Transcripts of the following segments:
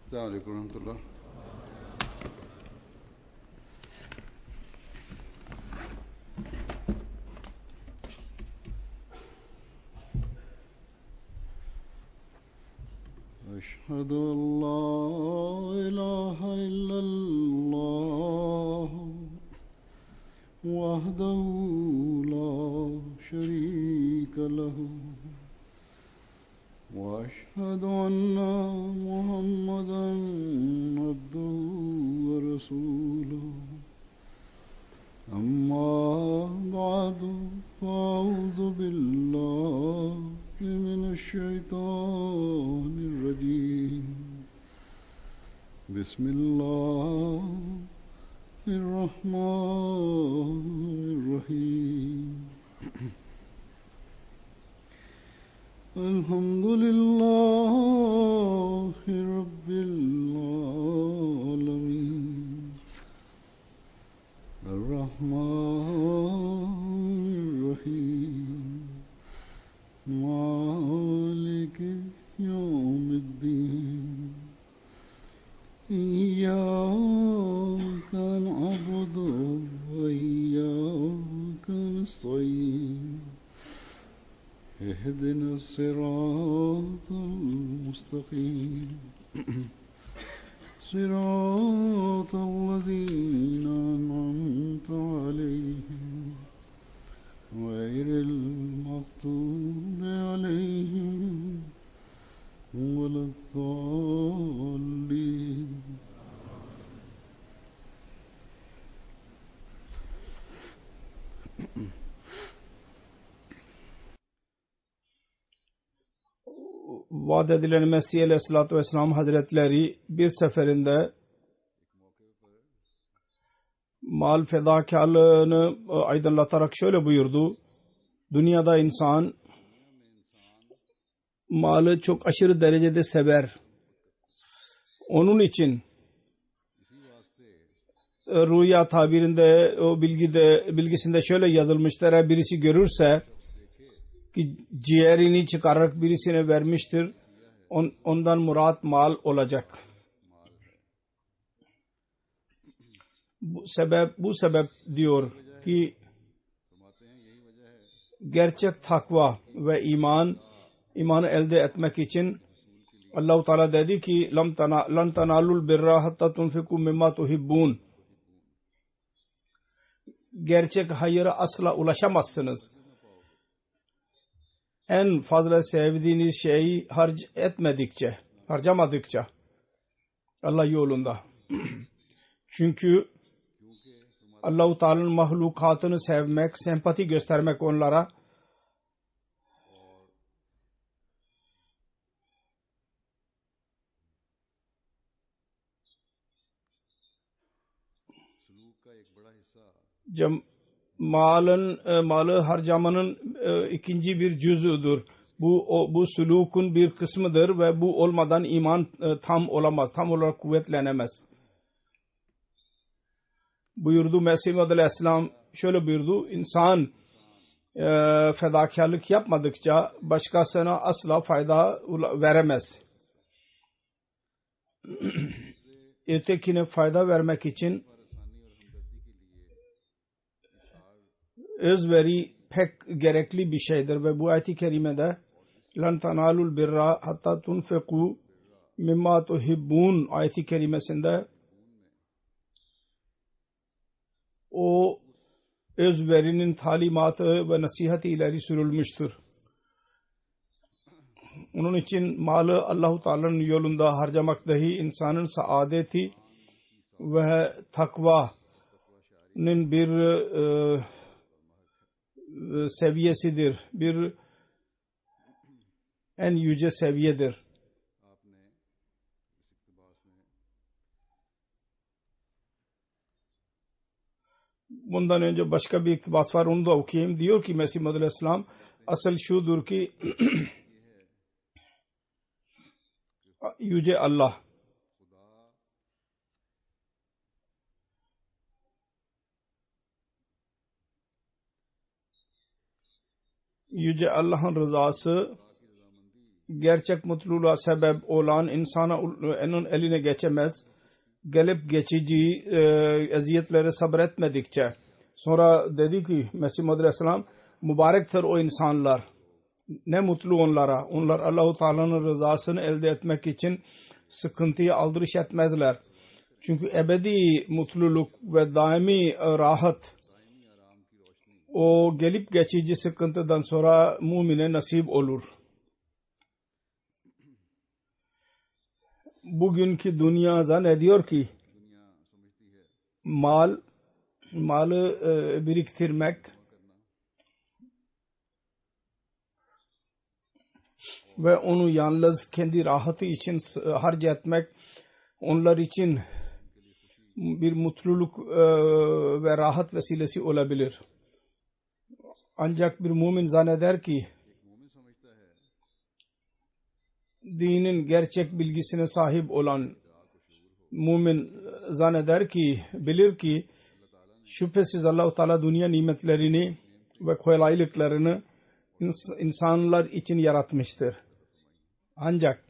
السلام عليكم ورحمة الله. أشهد أن لا إله إلا الله وحده لا شريك له وأشهد أن محمدا عبده ورسوله أما بعد فأعوذ بالله من الشيطان الرجيم بسم الله الرحمن الرحيم الحمد لله رب العالمين الرحمن الرحيم مالك يوم الدين إياك نعبد وإياك نستعين اهدنا الصراط المستقيم صراط الذين أنعمت عليهم غير المغضوب عليهم ولا الضالين. Vaat edilen Mesih Aleyhisselatü Vesselam Hazretleri bir seferinde mal fedakarlığını aydınlatarak şöyle buyurdu: dünyada insan malı çok aşırı derecede sever. Onun için rüya tabirinde o bilgisinde şöyle yazılmıştır: eğer birisi görürse ki ciğerini çıkararak birisine vermiştir, ondan murat mal olacak. Bu sebep diyor ki gerçek takva ve imanı elde etmek için Allah-u Teala dedi ki lan tanalul birra hatta tunfiku mimma tuhibbun. Gerçek hayıra asla ulaşamazsınız en fazla sevdiğiniz şeyi harcamadıkça Allah yolunda. Çünkü Allah-u Teala'nın mahlukatını sevmek, sempati göstermek onlara malı harcamanın ikinci bir cüzüdür. Bu sulukun bir kısmıdır ve bu olmadan iman tam olamaz, tam olarak kuvvetlenemez. Buyurdu Mesih Aleyhisselam, şöyle buyurdu: İnsan fedakarlık yapmadıkça başkasına asla fayda veremez. Ötekine fayda vermek için özveri pek gerekli bir şeydir ve bu ayet-i kerimede lan tanalul birra hatta tunfiku mimma tuhibbun ayet-i kerimesinde o özverinin talimatı ve nasihati ileri sürülmüştür. Onun için malı Allah-u Teala'nın yolunda harcamak dahi insanın saadeti ve takvanın bir seviyesidir. Bir en yüce seviyedir. Bundan önce başka bir iktibas var, onu da okuyayım. Diyor ki Mesih Aleyhisselam, asıl şudur ki yüce Allah Yüce Allah'ın rızası gerçek mutluluğa sebep olan insana onun eline geçemez. Gelip geçici eziyetlere sabretmedikçe. Sonra dedi ki Mesih Muhammed Aleyhisselam, mübarektir o insanlar. Ne mutlu onlara. Onlar Allah-u Teala'nın rızasını elde etmek için sıkıntıyı aldırış etmezler. Çünkü ebedi mutluluk ve daimi rahat o gelip geçici sıkıntıdan sonra mümine nasip olur. Bugünkü dünya zannediyor ki malı biriktirmek ve onu yalnız kendi rahatı için harcatmak onlar için bir mutluluk ve rahat vesilesi olabilir. Ancak bir mümin zanneder ki dinin gerçek bilgisine sahip olan mümin zanneder ki, bilir ki şüphesiz Allah-u Teala dünya nimetlerini ve kolaylıklarını insanlar için yaratmıştır. Ancak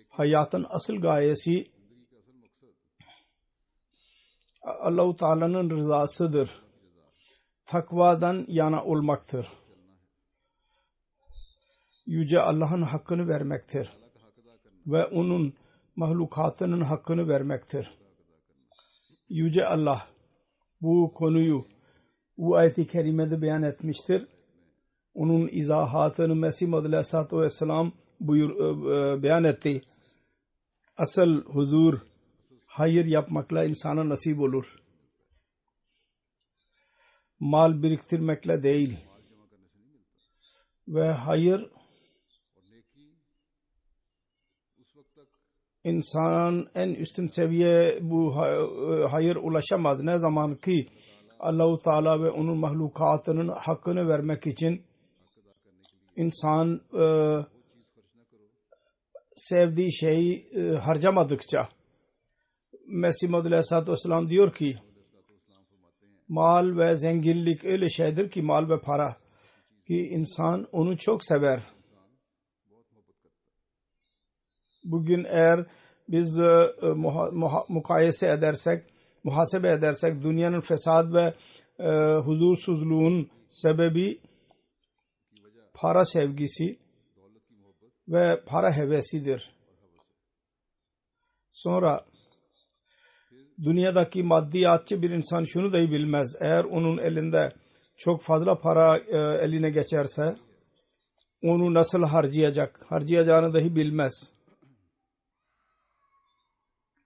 hayatın asıl gayesi Allah-u Teala'nın rızasıdır. Takvadan yana olmaktır. Yüce Allah'ın hakkını vermektir. Ve onun mahlukatının hakkını vermektir. Yüce Allah bu konuyu bu ayet-i kerimede beyan etmiştir. Onun izahatını Mesih Muhammed Aleyhisselatü Vesselam beyan etti. Asıl huzur hayır yapmakla insana nasip olur. Mal biriktirmekle değil. Ve hayır insan en üstün seviye bu hayır ulaşamaz. Ne zaman ki Allah-u Teala ve onun mahlukatının hakkını vermek için insan sevdiği şeyi harcamadıkça. Mesih Muhammed Aleyhisselatü Vesselam diyor ki mal ve zenginlik öyle şeydir ki mal ve para ki insan onu çok sever. Bugün eğer biz muhasebe edersek dünyanın fesat ve huzursuzluğun sebebi para sevgisi ve para hevesidir. Sonra dünyadaki maddiyatçı bir insan şunu dahi bilmez. Eğer onun elinde çok fazla para eline geçerse onu nasıl harcayacağını dahi bilmez.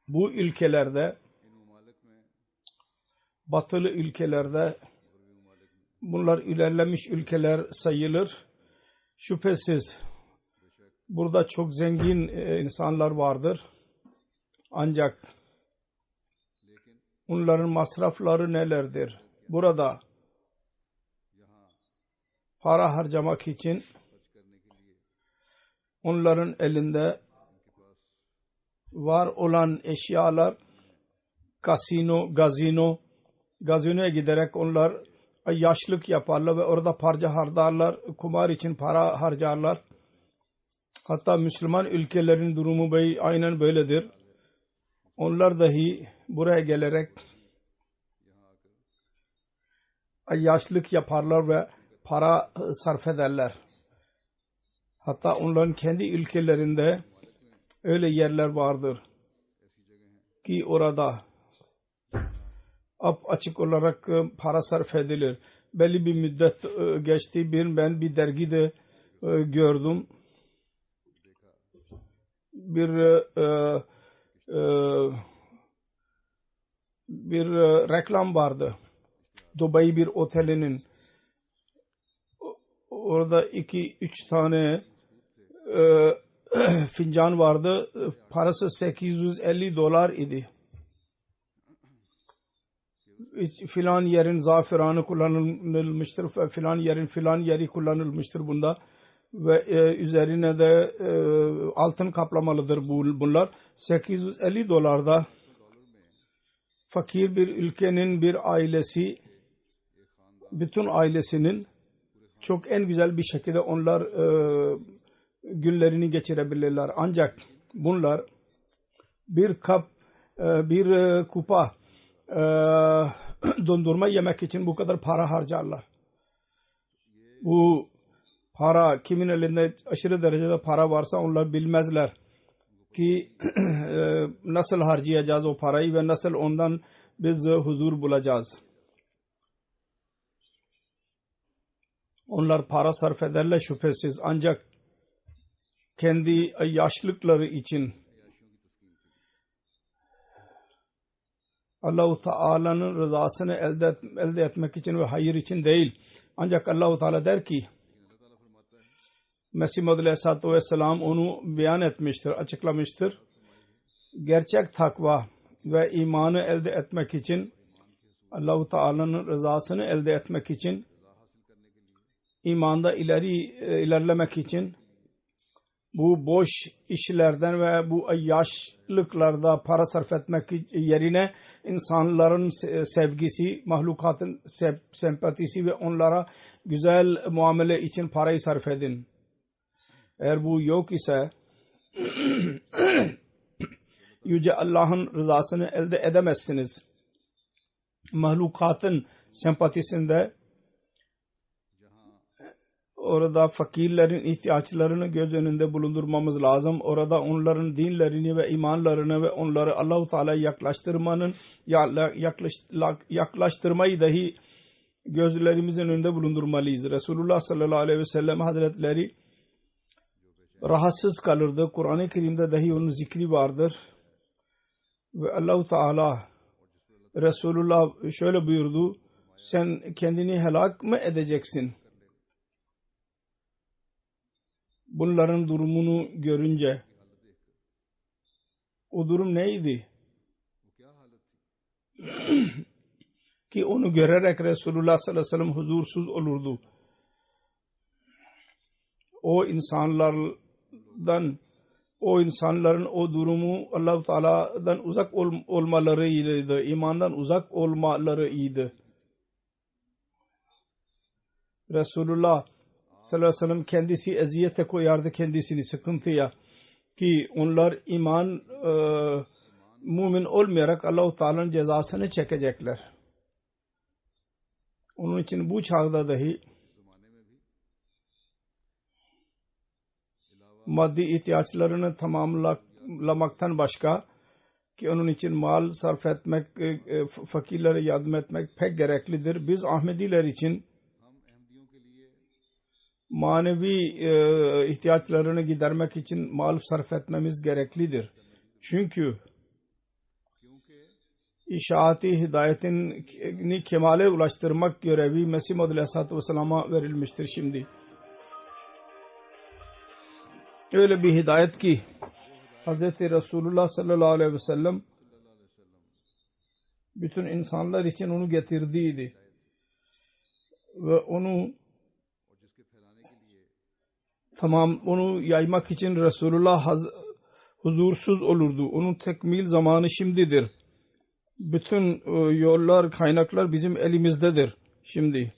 Bu ülkelerde, batılı ülkelerde bunlar ilerlemiş ülkeler sayılır. Şüphesiz burada çok zengin insanlar vardır. Ancak onların masrafları nelerdir? Burada para harcamak için onların elinde var olan eşyalar gazinoya giderek onlar yaşlık yaparlar ve orada para harcarlar, kumar için para harcarlar. Hatta Müslüman ülkelerin durumu aynen böyledir. Onlar dahi buraya gelerek yaşlık yaparlar ve para sarf ederler. Hatta onların kendi ülkelerinde öyle yerler vardır ki orada açık olarak para sarf edilir. Belli bir müddet geçti. Ben bir dergide gördüm. Bir reklam vardı. Dubai bir otelinin. Orada 2-3 tane fincan vardı. Parası $850 idi. Filan yerin zaferanı kullanılmıştır ve filan yerin filan yeri kullanılmıştır bunda ve üzerine de altın kaplamalıdır bunlar. $850'da fakir bir ülkenin bir ailesi, bütün ailesinin çok en güzel bir şekilde onlar günlerini geçirebilirler. Ancak bunlar bir kupa dondurma yemek için bu kadar para harcarlar. Bu para kimin elinde aşırı derecede para varsa onlar bilmezler ki nasıl harcayacağız o parayı ve nasıl ondan biz huzur bulacağız. Onlar para sarf ederler şüphesiz, ancak kendi yaşlıkları için, Allah-u Teala'nın rızasını elde etmek için ve hayır için değil. Ancak Allah-u Teala der ki, Mesih Maud Aleyhisselatü Vesselam onu beyan etmiştir, açıklamıştır. Gerçek takva ve imanı elde etmek için, Allah-u Teala'nın rızasını elde etmek için, imanda ilerlemek için, bu boş işlerden ve bu yaşlıklarda para sarf etmek yerine insanların sevgisi, mahlukatın sempatisi ve onlara güzel muamele için parayı sarf edin. Eğer bu yok ise Yüce Allah'ın rızasını elde edemezsiniz. Mahlukatın sempatisinde orada fakirlerin ihtiyaçlarını göz önünde bulundurmamız lazım. Orada onların dinlerini ve imanlarını ve onları Allah-u Teala'ya yaklaştırmayı dahi gözlerimizin önünde bulundurmalıyız. Resulullah sallallahu aleyhi ve sellem hazretleri rahatsız kalırdı. Kur'an-ı Kerim'de dahi onun zikri vardır. Ve Allah-u Teala Resulullah şöyle buyurdu: sen kendini helak mı edeceksin? Bunların durumunu görünce, o durum neydi? Ki onu görerek Resulullah sallallahu aleyhi ve sellem huzursuz olurdu. O insanların o durumu Allah-u Teala'dan uzak olmalarıydı, imandan uzak olmalarıydı. Resulullah sallallahu aleyhi ve sellem kendisi eziyete koyardı kendisini, sıkıntıya, ki onlar mümin olmayarak Allah-u Teala'nın cezasını çekecekler. Onun için bu çağda dahi maddi ihtiyaçlarını tamamlamaktan başka, ki onun için mal sarf etmek, fakirlere yardım etmek pek gereklidir. Biz Ahmediler için manevi ihtiyaçlarını gidermek için mal sarf etmemiz gereklidir. Çünkü İşaati hidayetini kemale ulaştırmak görevi Mesih Maud Aleyhisselatü Vesselam'a verilmiştir şimdi. Öyle bir hidayet ki Hz. Resulullah sallallahu aleyhi ve sellem bütün insanlar için onu getirdiydi. Ve onu yaymak için Resulullah huzursuz olurdu. Onun tekmil zamanı şimdidir. Bütün yollar, kaynaklar bizim elimizdedir şimdi.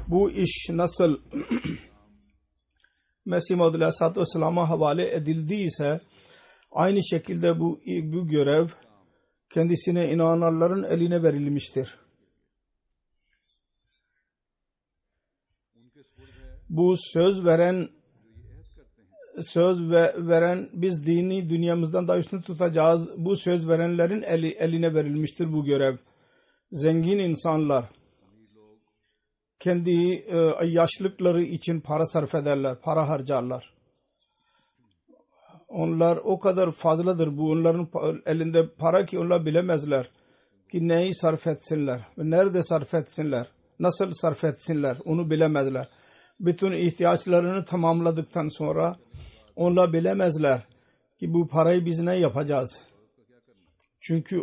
Bu iş nasıl Mesih Maud Aleyhisselatü Vesselam'a havale edildiyse, aynı şekilde bu görev kendisine inananların eline verilmiştir. Bu söz veren biz dini dünyamızdan daha üstün tutacağız. Bu söz verenlerin eline verilmiştir bu görev. Zengin insanlar kendi yaşlıkları için para sarf ederler, para harcarlar. Onlar o kadar fazladır bu onların elinde para ki onlar bilemezler ki neyi sarf etsinler ve nerede sarf etsinler, nasıl sarf etsinler onu bilemezler. Bütün ihtiyaçlarını tamamladıktan sonra onlar bilemezler ki bu parayı biz ne yapacağız. Çünkü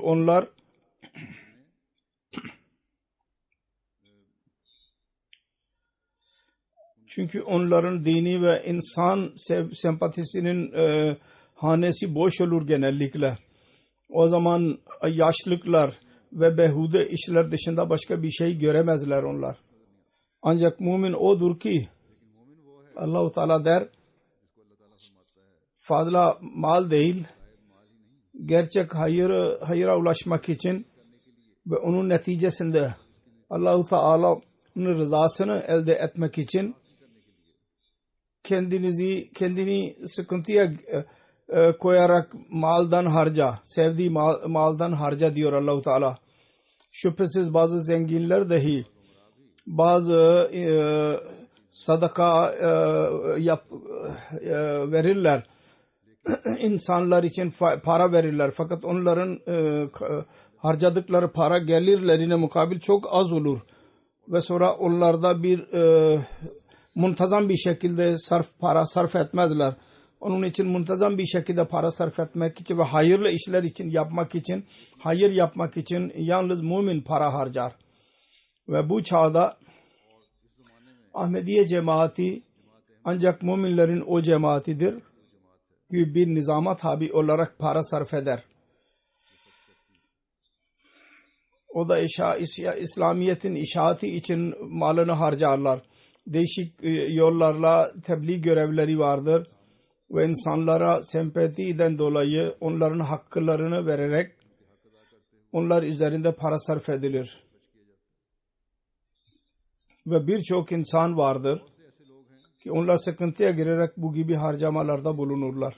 onların dini ve insan sempatisinin hanesi boş olur genellikle. O zaman yaşlıklar ve behude işler dışında başka bir şey göremezler onlar. Ancak mümin odur ki Allah-u Teala der fazla mal değil, gerçek hayıra ulaşmak için ve onun neticesinde Allah-u Teala'nın rızasını elde etmek için kendini sıkıntıya koyarak maldan harca, sevdiği maldan harca diyor Allah-u Teala. Şüphesiz bazı zenginler dahi bazı sadaka verirler. İnsanlar için para verirler. Fakat onların harcadıkları para gelirlerine mukabil çok az olur. Ve sonra onlarda bir muntazam bir şekilde para sarf etmezler. Onun için muntazam bir şekilde para sarf etmek için ve hayırlı işler için yapmak için, hayır yapmak için yalnız mümin para harcar. Ve bu çağda Ahmediye cemaati ancak müminlerin o cemaatidir ki bir nizama tabi olarak para sarf eder. O da İslamiyet'in işaati için malını harcarlar. Değişik yollarla tebliğ görevleri vardır ve insanlara sempatiden dolayı onların haklarını vererek onlar üzerinde para sarf edilir. Ve birçok insan vardır ki onlar sıkıntıya girerek bu gibi harcamalarda bulunurlar.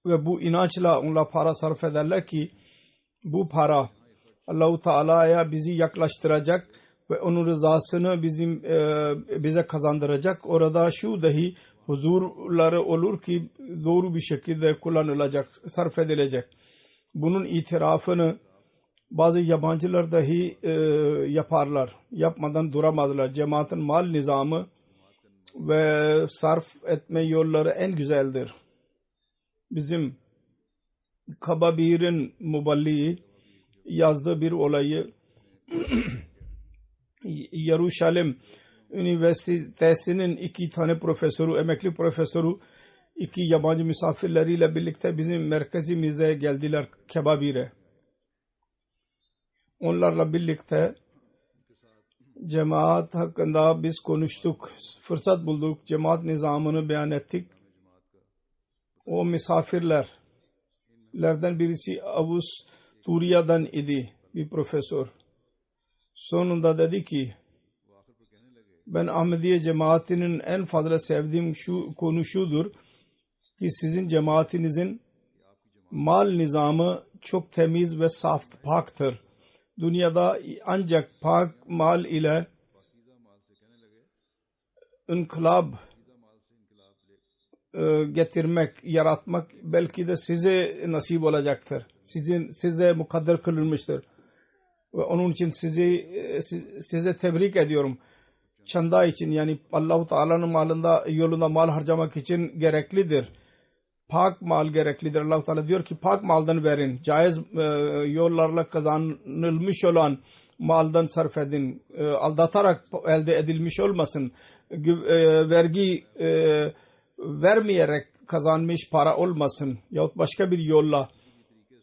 Ve bu inançla onlar para sarf ederler ki bu para Allah-u Teala'ya bizi yaklaştıracak ve onun rızasını bize kazandıracak. Orada şu dahi huzurları olur ki doğru bir şekilde kullanılacak, sarf edilecek. Bunun itirafını bazı yabancılar dahi yaparlar. Yapmadan duramazlar. Cemaatin mal nizamı ve sarf etme yolları en güzeldir. Bizim Kababir'in muballiği yazdığı bir olayı Yeruşalim Üniversitesi'nin 2 tane profesörü, emekli profesörü 2 yabancı misafirleriyle birlikte bizim merkezimize geldiler Kababir'e. Onlarla birlikte cemaat hakkında biz konuştuk, fırsat bulduk, cemaat nizamını beyan ettik. O misafirlerden birisi Avusturya'dan idi, bir profesör. Sonunda dedi ki, ben Ahmediye cemaatinin en fazla sevdiğim konu şudur ki sizin cemaatinizin mal nizamı çok temiz ve saf, paktır. Dünyada ancak pak mal ile inkılap getirmek, yaratmak belki de size nasip olacaktır. Size mukadder kılınmıştır. Ve onun için size tebrik ediyorum. Çanda için, yani Allah-u Teala'nın yolunda mal harcamak için gereklidir. Pak mal gereklidir. Allah-u Teala diyor ki pak maldan verin. Caiz yollarla kazanılmış olan maldan sarf edin. Aldatarak elde edilmiş olmasın. Vergi vermeyerek kazanmış para olmasın. Yahut başka bir yolla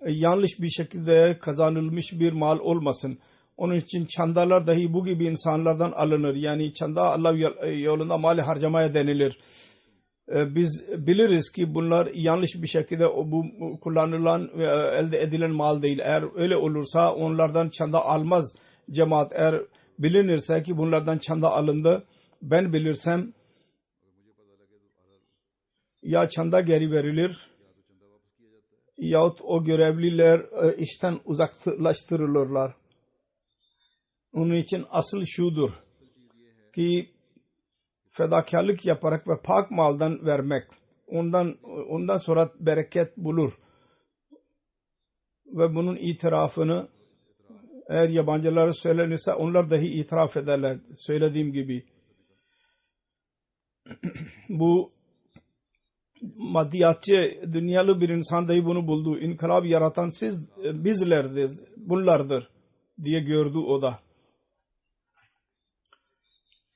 yanlış bir şekilde kazanılmış bir mal olmasın. Onun için çandalar dahi bu gibi insanlardan alınır. Yani çanda Allah yolunda mal harcamaya denilir. Biz biliriz ki bunlar yanlış bir şekilde bu kullanılan ve elde edilen mal değil. Eğer öyle olursa onlardan çanda almaz cemaat. Eğer bilinirse ki bunlardan çanda alındı, ben bilirsem ya çanda geri verilir yahut o görevliler işten uzaklaştırılırlar. Onun için asıl şudur ki fedakarlık yaparak ve pak maldan vermek. Ondan sonra bereket bulur. Ve bunun itirafını eğer yabancılara söylenirse onlar dahi itiraf ederler. Söylediğim gibi. Bu maddiyatçı, dünyalı bir insan dahi bunu buldu. İnkılap yaratan bizlerdir, bunlardır diye gördü o da.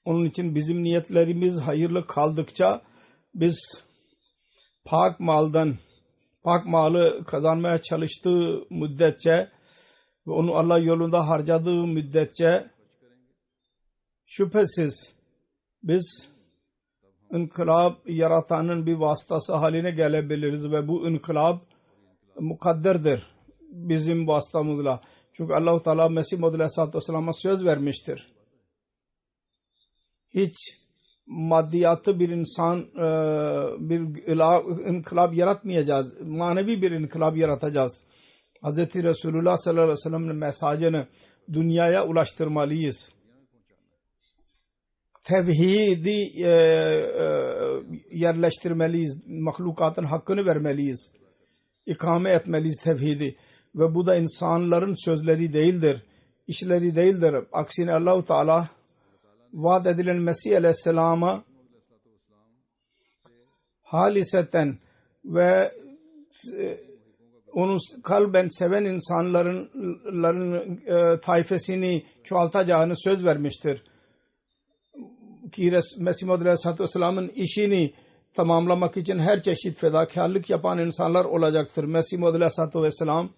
Onun için bizim niyetlerimiz hayırlı kaldıkça biz pak malı kazanmaya çalıştığı müddetçe ve onu Allah yolunda harcadığı müddetçe şüphesiz biz inkılap yaratanın bir vasıtası haline gelebiliriz ve bu inkılap mukadderdir bizim vasıtamızla. Çünkü Allah-u Teala Mesih Maud Aleyhisselatü Vesselam'a söz vermiştir. Hiç maddiyatı bir insan bir inkılap yaratmayacağız. Manevi bir inkılap yaratacağız. Hz. Resulullah sallallahu aleyhi ve sellem'in mesajını dünyaya ulaştırmalıyız. Tevhidi yerleştirmeliyiz. Mahlukatın hakkını vermeliyiz. İkame etmeliyiz tevhidi. Ve bu da insanların sözleri değildir. İşleri değildir. Aksine Allah-u Teala vaat edilen Mesih Aleyhisselam'a haliseten ve onu kalben seven insanların taifesini çoğaltacağını söz vermiştir. Ki Mesih Maud Aleyhisselatü Vesselam'ın işini tamamlamak için her çeşit fedakarlık yapan insanlar olacaktır. Mesih Maud Aleyhisselatü Vesselam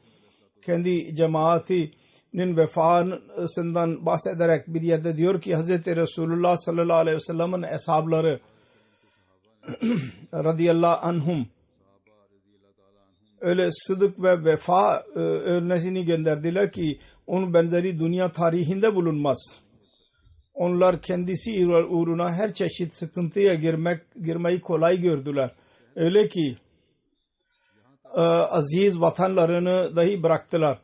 kendi cemaatinin vefasından bahsederek bir yerde diyor ki Hz. Resulullah sallallahu aleyhi ve sellem'in eshabları radıyallahu anhum öyle sıdık ve vefa örneğini gönderdiler ki onun benzeri dünya tarihinde bulunmaz. Onlar kendisi uğruna her çeşit sıkıntıya girmeyi kolay gördüler. Öyle ki aziz vatanlarını dahi bıraktılar.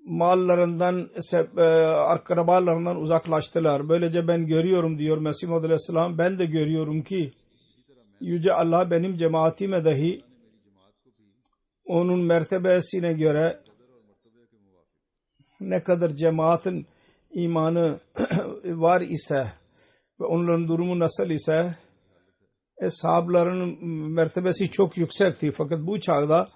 Mallarından, akrabalarından uzaklaştılar. Böylece ben görüyorum diyor Mesih Maud Aleyhisselam. Ben de görüyorum ki Yüce Allah benim cemaatime dahi onun mertebesine göre ne kadar cemaatin imanı var ise ve onların durumu nasıl ise eshabların mertebesi çok yüksekti. Fakat bu çağda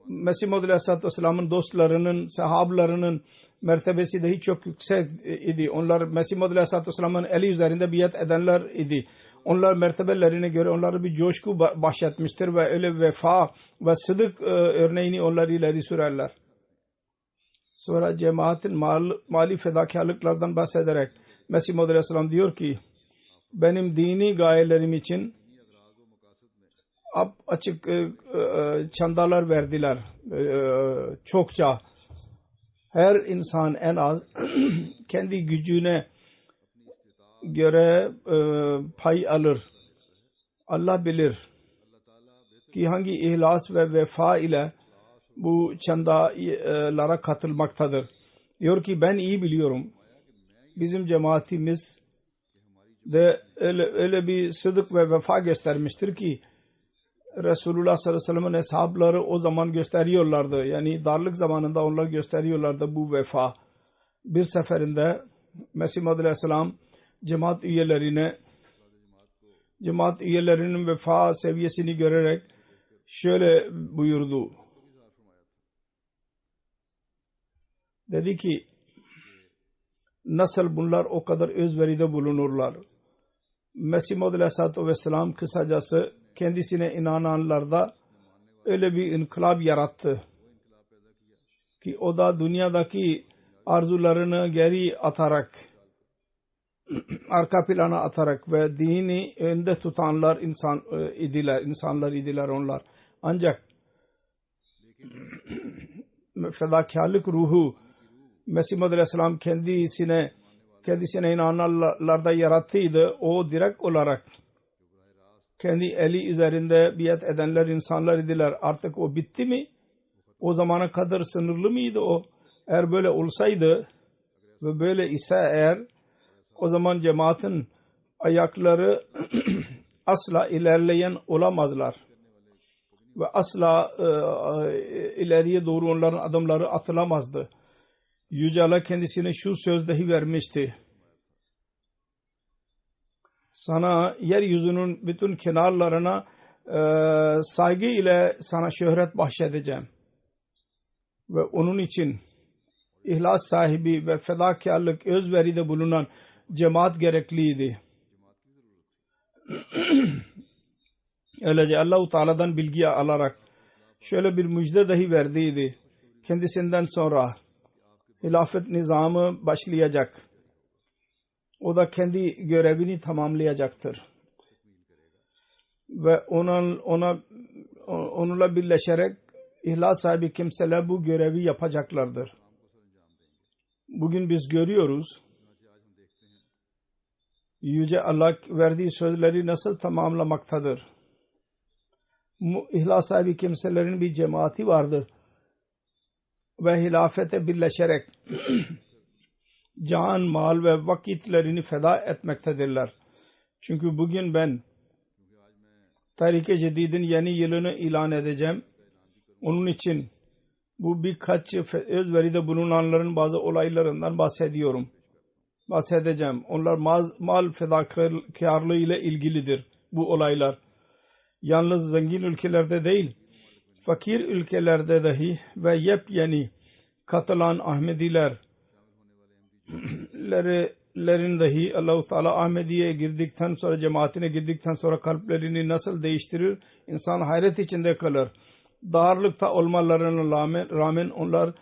Mesih Maud Aleyhisselatü Vesselam'ın dostlarının, sahablarının mertebesi dahi çok yüksek idi. Onlar Mesih Maud Aleyhisselatü Vesselam'ın eli üzerinde biat edenler idi. Onlar mertebelerine göre onlara bir coşku bahşetmiştir ve öyle vefa ve sıdık örneğini onlar ileri sürerler. Sonra cemaatin mali fedakarlıklardan bahsederek Mesih Maud Aleyhisselam diyor ki benim dini gayelerim için açık çandalar verdiler çokça. Her insan en az kendi gücüne göre pay alır. Allah bilir ki hangi ihlas ve vefa ile bu çandalara katılmaktadır. Diyor ki ben iyi biliyorum. Bizim cemaatimiz de öyle bir sıdık ve vefa göstermiştir ki Resulullah sallallahu aleyhi ve sellem'in hesapları o zaman gösteriyorlardı. Yani darlık zamanında onlar gösteriyorlardı bu vefa. Bir seferinde Mesih Maud Aleyhisselam cemaat üyelerinin vefa seviyesini görerek şöyle buyurdu. Dedi ki nasıl bunlar o kadar özveride bulunurlar. Mesih Maud Aleyhisselatü Vesselam kısacası kendisine inananlarda öyle bir inkılap yarattı ki o da dünyadaki arzularını geri atarak arka plana atarak ve dini önde tutanlar insanlar idiler onlar. Ancak fedakarlık ruhu Mesih Maud Aleyhisselam kendisine inananlarda yarattıydı. O direkt olarak kendi eli üzerinde biat edenler insanlar idiler. Artık o bitti mi? O zamana kadar sınırlı mıydı o? Eğer böyle olsaydı ve böyle ise eğer o zaman cemaatin ayakları asla ilerleyen olamazlar. Ve asla ileriye doğru onların adımları atılamazdı. Yüce Allah kendisine şu söz dahi vermişti. Sana yeryüzünün bütün kenarlarına saygı ile sana şöhret bahşedeceğim. Ve onun için ihlas sahibi ve fedakarlık özveride bulunan cemaat gerekliydi. Öylece Allah-u Teala'dan bilgi alarak şöyle bir müjde dahi verdiydi. Kendisinden sonra hilafet nizamı başlayacak. O da kendi görevini tamamlayacaktır. ve onunla birleşerek ihlas sahibi kimseler bu görevi yapacaklardır. Bugün biz görüyoruz Yüce Allah verdiği sözleri nasıl tamamlamaktadır. İhlas sahibi kimselerin bir cemaati vardır ve hilafete birleşerek can, mal ve vakitlerini feda etmektedirler. Çünkü bugün ben Tahrik-i Cedid'in yeni yılını ilan edeceğim. Onun için bu birkaç özveride bulunanların bazı olaylarından bahsedeceğim. Onlar mal fedakarlığı ile ilgilidir bu olaylar. Yalnız zengin ülkelerde değil, fakir ülkelerde dahi ve yepyeni katılan Ahmedilerin dahi Allah-u Teala Ahmediye'ye girdikten sonra, cemaatine girdikten sonra kalplerini nasıl değiştirir? İnsan hayret içinde kalır. Darlıkta olmalarına rağmen onlar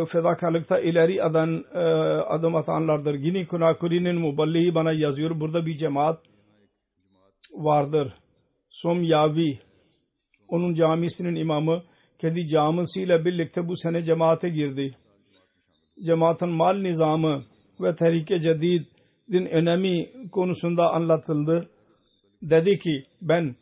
fedakarlıkta ileri adım atanlardır. Gini Kunakuri'nin muballiği bana yazıyor. Burada bir cemaat vardır. Somyavi, onun camisinin imamı kendi camisiyle birlikte bu sene cemaate girdi. Cemaatin mal nizamı ve Tahrik-i Cedid'in önemi konusunda anlatıldı. Dedi ki ben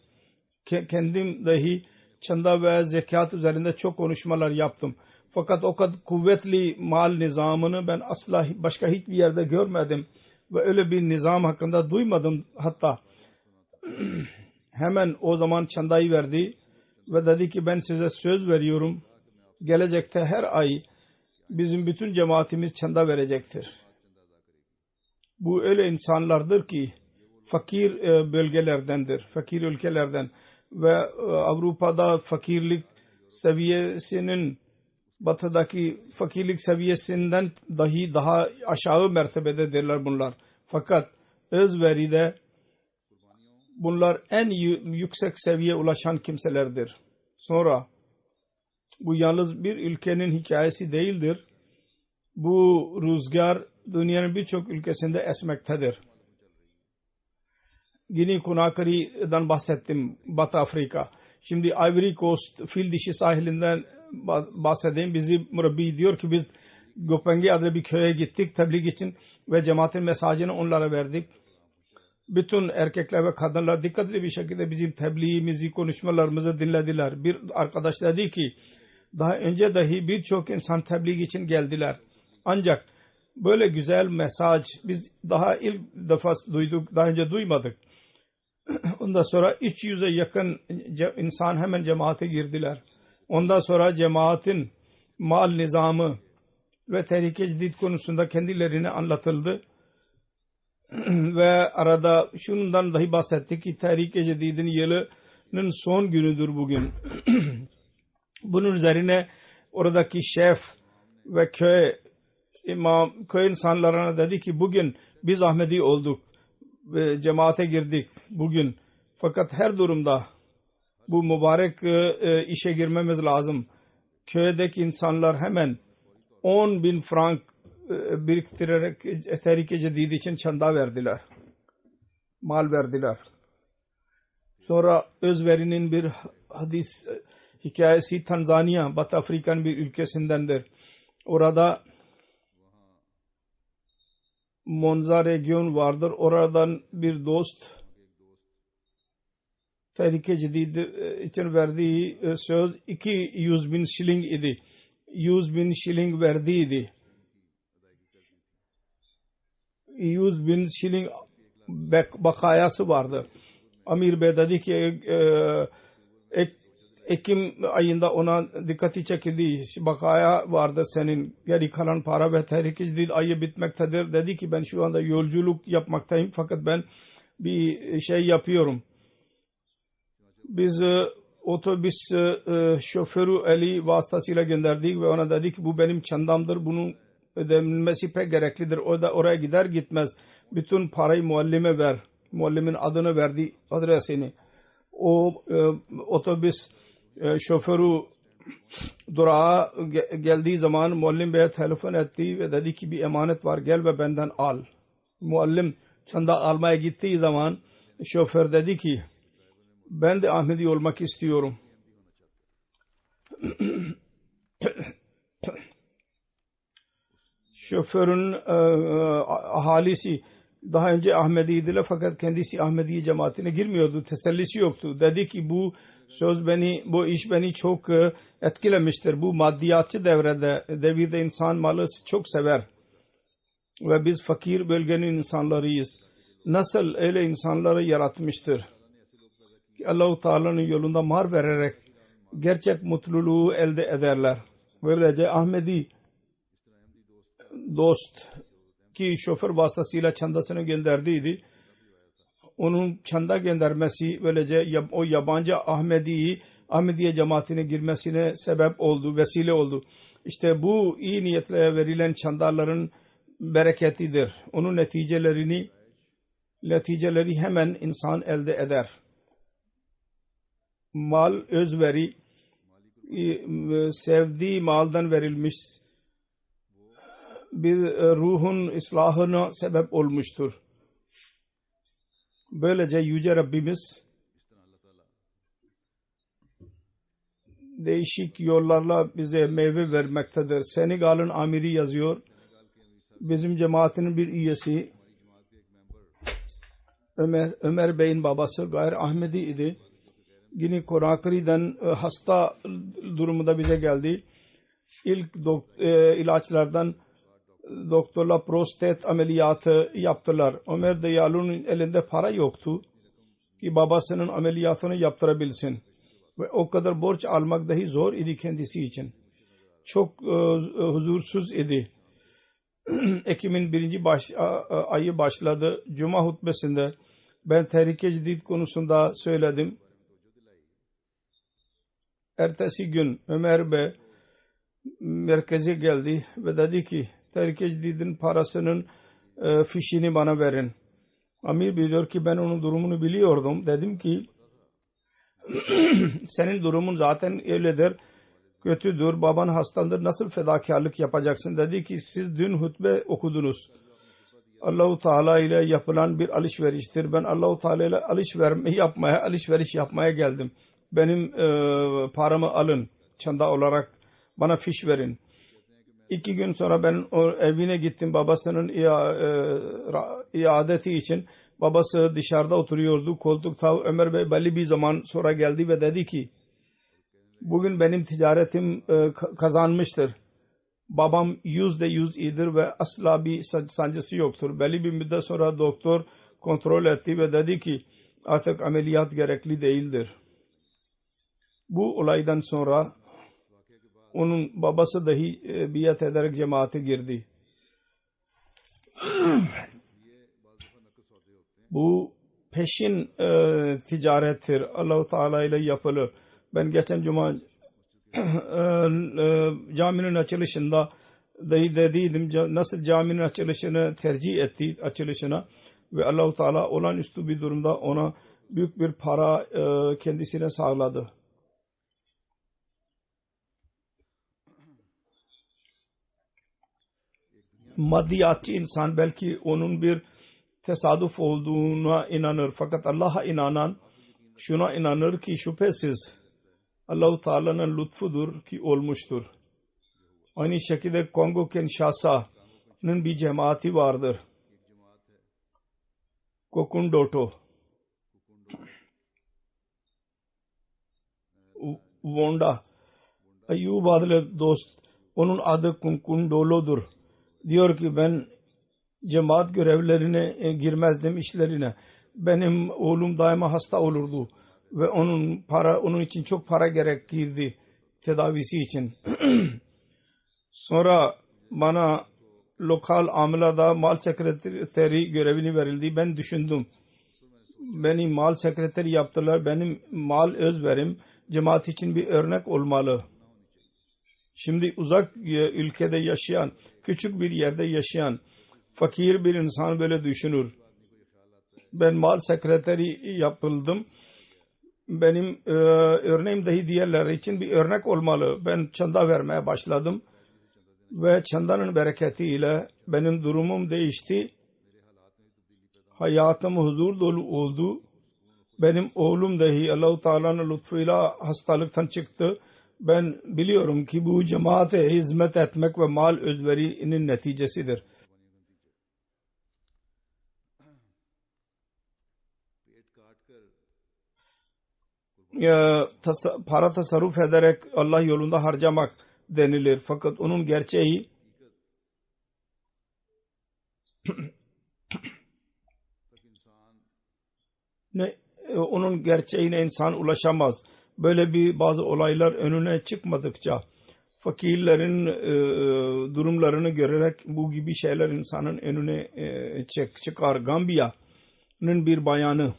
kendim dahi çanda ve zekat üzerinde çok konuşmalar yaptım. Fakat o kadar kuvvetli mal nizamını ben asla başka hiçbir yerde görmedim ve öyle bir nizam hakkında duymadım hatta. Hemen o zaman çandayı verdi ve dedi ki ben size söz veriyorum. Gelecekte her ay bizim bütün cemaatimiz çanda verecektir. Bu öyle insanlardır ki fakir bölgelerdendir, fakir ülkelerden ve Avrupa'da fakirlik seviyesinin batıdaki fakirlik seviyesinden dahi daha aşağı mertebededirler bunlar. Fakat özveride bunlar en yüksek seviyeye ulaşan kimselerdir. Sonra bu yalnız bir ülkenin hikayesi değildir. Bu rüzgar dünyanın birçok ülkesinde esmektedir. Gini Conakry'den bahsettim, Batı Afrika. Şimdi Ivory Coast, Fil Dişi sahilinden bahsedeyim. Bizi murabbi diyor ki biz Gopengi adlı bir köye gittik tebliğ için ve cemaatin mesajını onlara verdik. Bütün erkekler ve kadınlar dikkatli bir şekilde bizim tebliğimizi, konuşmalarımızı dinlediler. Bir arkadaş dedi ki daha önce dahi birçok insan tebliğ için geldiler. Ancak böyle güzel mesaj biz daha ilk defa duyduk, daha önce duymadık. Ondan sonra 300'e yakın insan hemen cemaate girdiler. Ondan sonra cemaatin mal nizamı ve Tahrik-i Cedid konusunda kendilerine anlatıldı. Ve arada şundan dahi bahsettik ki Tahrik-i Cedid'in yılının son günüdür bugün. Bunun üzerine oradaki şef ve köy insanlarına dedi ki bugün biz Ahmedi olduk ve cemaate girdik bugün. Fakat her durumda bu mübarek işe girmemiz lazım. Köydeki insanlar hemen 10.000 frank biriktirerek Tahrik-i Cedid için çanda verdiler. Mal verdiler. Sonra özverinin bir hadis hikayesi Tanzanya, Batı Afrika'nın bir ülkesindendir. Orada Monza region vardır. Oradan bir dost Tahrik-i Cedid için verdiği söz 200.000 şiling idi. 100.000 şiling verdiydi. 100.000 şiling bakayası vardı. Amir Bey dedi ki Ekim ayında ona dikkati çekildi. Bakaya vardı senin geri kalan para ve Tahrik-i Cedid ayı bitmektedir. Dedi ki ben şu anda yolculuk yapmaktayım fakat ben bir şey yapıyorum. Biz otobüs şoförü Ali vasıtasıyla gönderdik ve ona dedik ki bu benim çandamdır. Bunun ödenmesi pek gereklidir. O da oraya gider gitmez bütün parayı muallime ver. Muallimin adını verdi, adresini. O otobüs şoförü durağa geldiği zaman muallim beye telefon etti ve dedi ki bir emanet var gel ve benden al. Muallim çanda almaya gittiği zaman şoför dedi ki Ben de Ahmedi olmak istiyorum. Şoförün ahalisi daha önce Ahmediydiler fakat kendisi Ahmediye cemaatine girmiyordu. Tesellisi yoktu. Dedi ki bu iş beni çok etkilemiştir. Bu maddiyatçı devirde insan malı çok sever. Ve biz fakir bölgenin insanlarıyız. Nasıl öyle insanları yaratmıştır. Allah-u Teala'nın yolunda mal vererek gerçek mutluluğu elde ederler. Böylece Ahmedi dost ki şoför vasıtasıyla çandasını gönderdiydi. Onun çanda göndermesi böylece o yabancı Ahmediye cemaatine girmesine sebep oldu, vesile oldu. İşte bu iyi niyetle verilen çandaların bereketidir. Onun neticeleri hemen insan elde eder. Mal özveri sevdiği maldan verilmiş bir ruhun islahına sebep olmuştur. Böylece Yüce Rabbimiz değişik yollarla bize meyve vermektedir. Senegal'ın amiri yazıyor. Bizim cemaatinin bir üyesi Ömer Bey'in babası Gayr Ahmedi idi. Yine Konakri'den hasta durumunda bize geldi. İlk ilaçlardan doktorla prostat ameliyatı yaptılar. Ömer Deyalu'nun elinde para yoktu ki babasının ameliyatını yaptırabilsin. Ve o kadar borç almak dahi zor idi kendisi için. Çok huzursuz idi. Ekim'in 1. ayı başladı. Cuma hutbesinde ben Tehrik-i Cedid konusunda söyledim. Ertesi gün Ömer Bey merkeze geldi ve dedi ki Tehrik-i Cedid'in parasının fişini bana verin. Amir diyor ki ben onun durumunu biliyordum. Dedim ki senin durumun zaten öyledir, kötüdür, baban hastadır, nasıl fedakarlık yapacaksın? Dedi ki siz dün hutbe okudunuz. Allah-u Teala ile yapılan bir alışveriştir. Ben Allah-u Teala ile alışveriş yapmaya geldim. Benim paramı alın, çanda olarak bana fiş verin. 2 gün sonra ben o evine gittim babasının iadeti için. Babası dışarıda oturuyordu koltukta. Ömer Bey belli bir zaman sonra geldi ve dedi ki bugün benim ticaretim kazanmıştır. Babam %100 iyidir ve asla bir sancısı yoktur. Belli bir müddet sonra doktor kontrol etti ve dedi ki artık ameliyat gerekli değildir. Bu olaydan sonra onun babası dahi biat ederek cemaate girdi. Bu peşin ticarettir. Allah-u Teala ile yapılır. Ben geçen cuma caminin açılışında dahi dediydim nasıl caminin açılışını tercih etti açılışına ve Allah-u Teala olağanüstü bir durumda ona büyük bir para kendisine sağladı. Maddiyatçı insan belki onun bir tesadüf olduğuna inanır. Fakat Allah'a inanan şuna inanır ki şüphesiz Allah-u Teala'nın lütfudur ki olmuştur. Aynı şekilde Kongo Kinshasa'nın bir cemaati vardır. Kokundoto. Vonda. Ayyub adlı dost. Onun adı Kundolo'dur. Diyor ki ben cemaat görevlerine girmezdim, işlerine. Benim oğlum daima hasta olurdu ve onun için çok para gerekirdi tedavisi için. Sonra bana lokal amilada mal sekreteri görevini verildi. Ben düşündüm. Beni mal sekreteri yaptılar. Benim mal özverim cemaat için bir örnek olmalı. Şimdi uzak ülkede yaşayan, küçük bir yerde yaşayan fakir bir insan böyle düşünür. Ben mal sekreteri yapıldım. Benim örneğim dahi diğerler için bir örnek olmalı. Ben çanda vermeye başladım. Ve çandanın bereketiyle benim durumum değişti. Hayatım huzur dolu oldu. Benim oğlum dahi Allah-u Teala'nın lütfuyla hastalıktan çıktı. Ben biliyorum ki bu cemaate hizmet etmek ve mal özverinin neticesidir. Para tasarruf ederek Allah yolunda harcamak denilir. Fakat onun gerçeği onun gerçeğine insan ulaşamaz. Böyle bir bazı olaylar önüne çıkmadıkça fakirlerin durumlarını görerek bu gibi şeyler insanın önüne çıkar. Gambiya'nın bir bayanı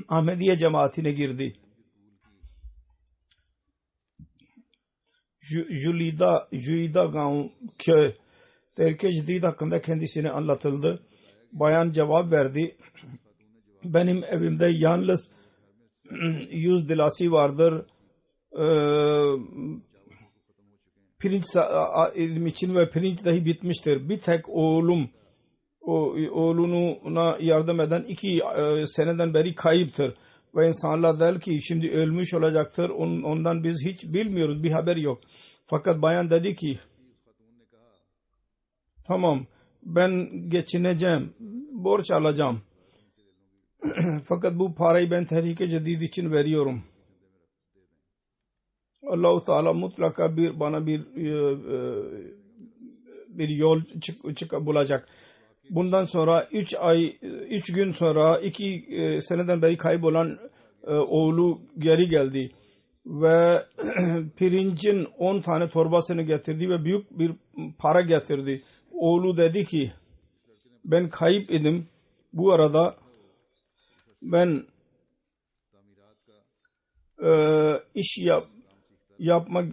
Ahmediye cemaatine girdi. Jüida Gaon köy Terk-i Cedid hakkında kendisine anlatıldı. Bayan cevap verdi. Benim evimde yalnız 100 dilasi vardır. Pirinç için ve pirinç dahi bitmiştir. Bir tek oğluna yardım eden 2 seneden beri kayıptır. Ve insanlar der ki şimdi ölmüş olacaktır. Ondan biz hiç bilmiyoruz. Bir haber yok. Fakat bayan dedi ki tamam ben geçineceğim. Borç alacağım. Fakat bu parayı ben Tehrik-i Cedid için veriyorum. Allah-u Teala mutlaka bana bir yol bulacak. Bundan sonra 3 gün sonra 2 seneden beri kaybolan oğlu geri geldi. Ve pirincin 10 tane torbasını getirdi ve büyük bir para getirdi. Oğlu dedi ki ben kayıp idim. Bu arada ben iş yapmak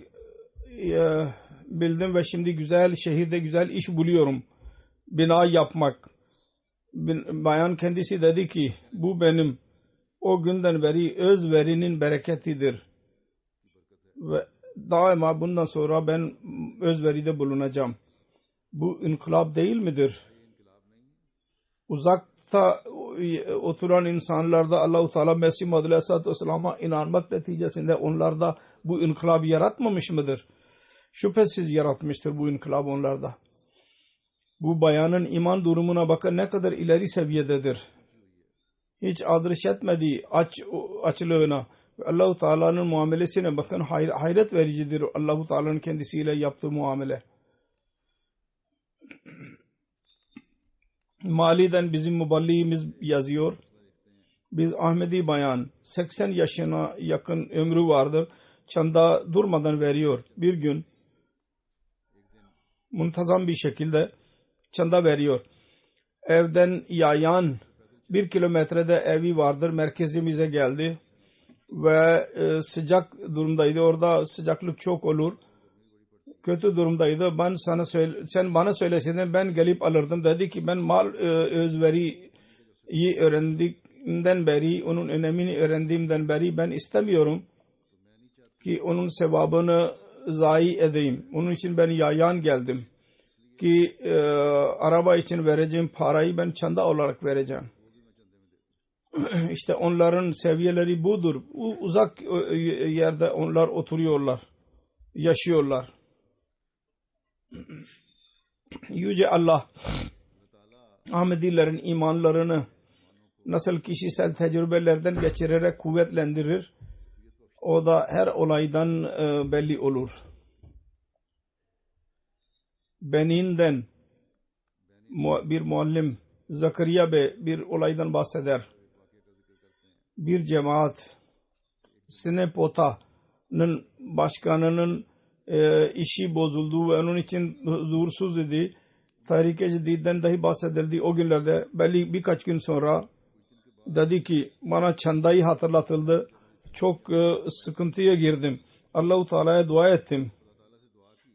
bildim ve şimdi güzel şehirde güzel iş buluyorum. Bina yapmak. Bayan kendisi dedi ki bu benim o günden beri özverinin bereketidir. Ve daima bundan sonra ben özveride bulunacağım. Bu inkılap değil midir? Uzakta oturan insanlarda Allah-u Teala Mesih Muhammed Aleyhisselatü Vesselam'a inanmak neticesinde onlarda bu inkılabı yaratmamış mıdır? Şüphesiz yaratmıştır bu inkılabı onlarda. Bu bayanın iman durumuna bakın ne kadar ileri seviyededir. Hiç adres etmediği açlığına Allah-u Teala'nın muamelesine bakın hayret vericidir Allah-u Teala'nın kendisiyle yaptığı muamele. Mali'den bizim muballiğimiz yazıyor. Biz Ahmedi bayan 80 yaşına yakın ömrü vardır. Çanda durmadan veriyor. Bir gün muntazam bir şekilde çanda veriyor. Evden yayan 1 kilometrede evi vardır. Merkezimize geldi. Ve sıcak durumdaydı. Orada sıcaklık çok olur. Kötü durumdaydı. Sen bana söyleseydin ben gelip alırdım. Dedi ki ben mal özveriyi öğrendiğimden beri, onun önemini öğrendiğimden beri ben istemiyorum ki onun sevabını zayi edeyim. Onun için ben yayan geldim ki araba için vereceğim parayı ben çanda olarak vereceğim. İşte onların seviyeleri budur. Uzak yerde onlar oturuyorlar, yaşıyorlar. Yüce Allah Ahmedilerin imanlarını nasıl kişisel tecrübelerden geçirerek kuvvetlendirir, o da her olaydan belli olur. Benin'den bir muallim Zakariya Bey bir olaydan bahseder. Bir cemaat Sinepota'nın başkanının işi bozuldu ve onun için huzursuz idi. Tahrik-i Cedid'den dahi bahsedildi. O günlerde belli birkaç gün sonra dedi ki bana çandayı hatırlatıldı. Çok sıkıntıya girdim. Allah-u Teala'ya dua ettim.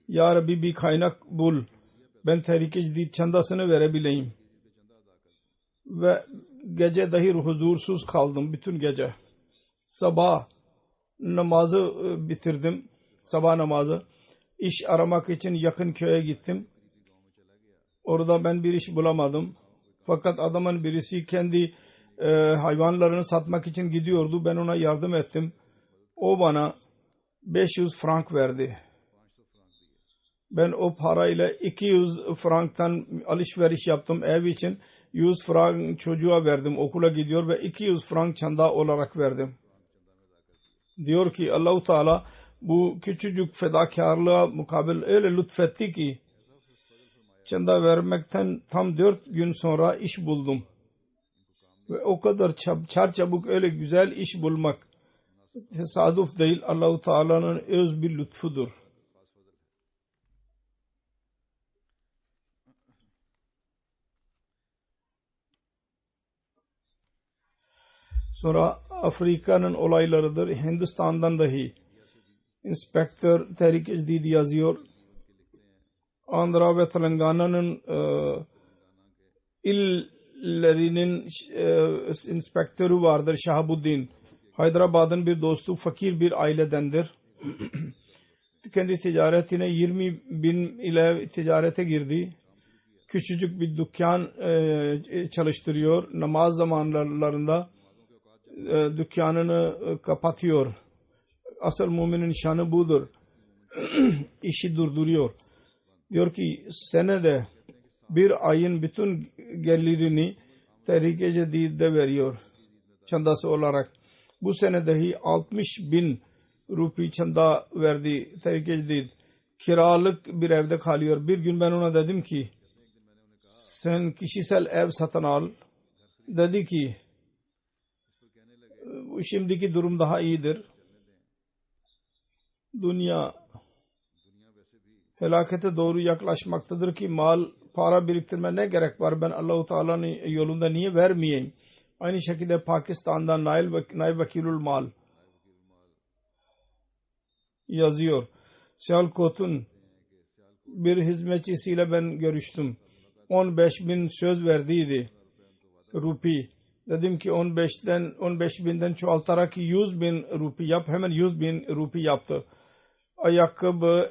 Ya Rabbi bir kaynak bul. Ben Tahrik-i Cedid çandasını verebileyim. Ve gece dahi huzursuz kaldım bütün gece. Sabah namazı bitirdim. Sabah namazı. İş aramak için yakın köye gittim. Orada ben bir iş bulamadım. Fakat adamın birisi kendi hayvanlarını satmak için gidiyordu. Ben ona yardım ettim. O bana 500 frank verdi. Ben o parayla 200 franktan alışveriş yaptım ev için. 100 frank çocuğa verdim. Okula gidiyor ve 200 frank çanda olarak verdim. Diyor ki Allah-u Teala bu küçücük fedakarlığa mukabil öyle lütfetti ki çanda vermekten tam 4 gün sonra iş buldum. Ve o kadar çarçabuk öyle güzel iş bulmak tesadüf değil, Allah-u Teala'nın öz bir lütfudur. Sonra Afrika'nın olaylarıdır. Hindistan'dan dahi İnspektör Tehrik-i Cedid yazıyor. Andhra ve Telangana'nın illerinin inspektörü vardır Shahabuddin. Hyderabad'ın bir dostu, fakir bir ailedendir. Kendi ticaretine 20.000 ile ticarete girdi. Küçücük bir dükkan çalıştırıyor. Namaz zamanlarında dükkanını kapatıyor. Asıl müminin şanı budur. İşi durduruyor. Diyor ki senede bir ayın bütün gelirini Tehrik-i Cedid'de veriyor. Çandası olarak. Bu sene dahi 60.000 rupi çanda verdi Tehrik-i Cedid. Kiralık bir evde kalıyor. Bir gün ben ona dedim ki sen kişisel ev satın al. Dedi ki şimdiki durum daha iyidir. Dünya helakete doğru yaklaşmaktadır ki mal, para biriktirme ne gerek var? Ben Allah-u Teala'nın yolunda niye vermeyeyim? Aynı şekilde Pakistan'dan Naib Vakilul Mal yazıyor. Sialkot'un bir hizmetçisiyle ben görüştüm. 15.000 söz verdiydi rupi. Dedim ki 15.000'den çoğaltarak 100.000 rupi yap. Hemen 100.000 rupi yaptı. Ayakkabı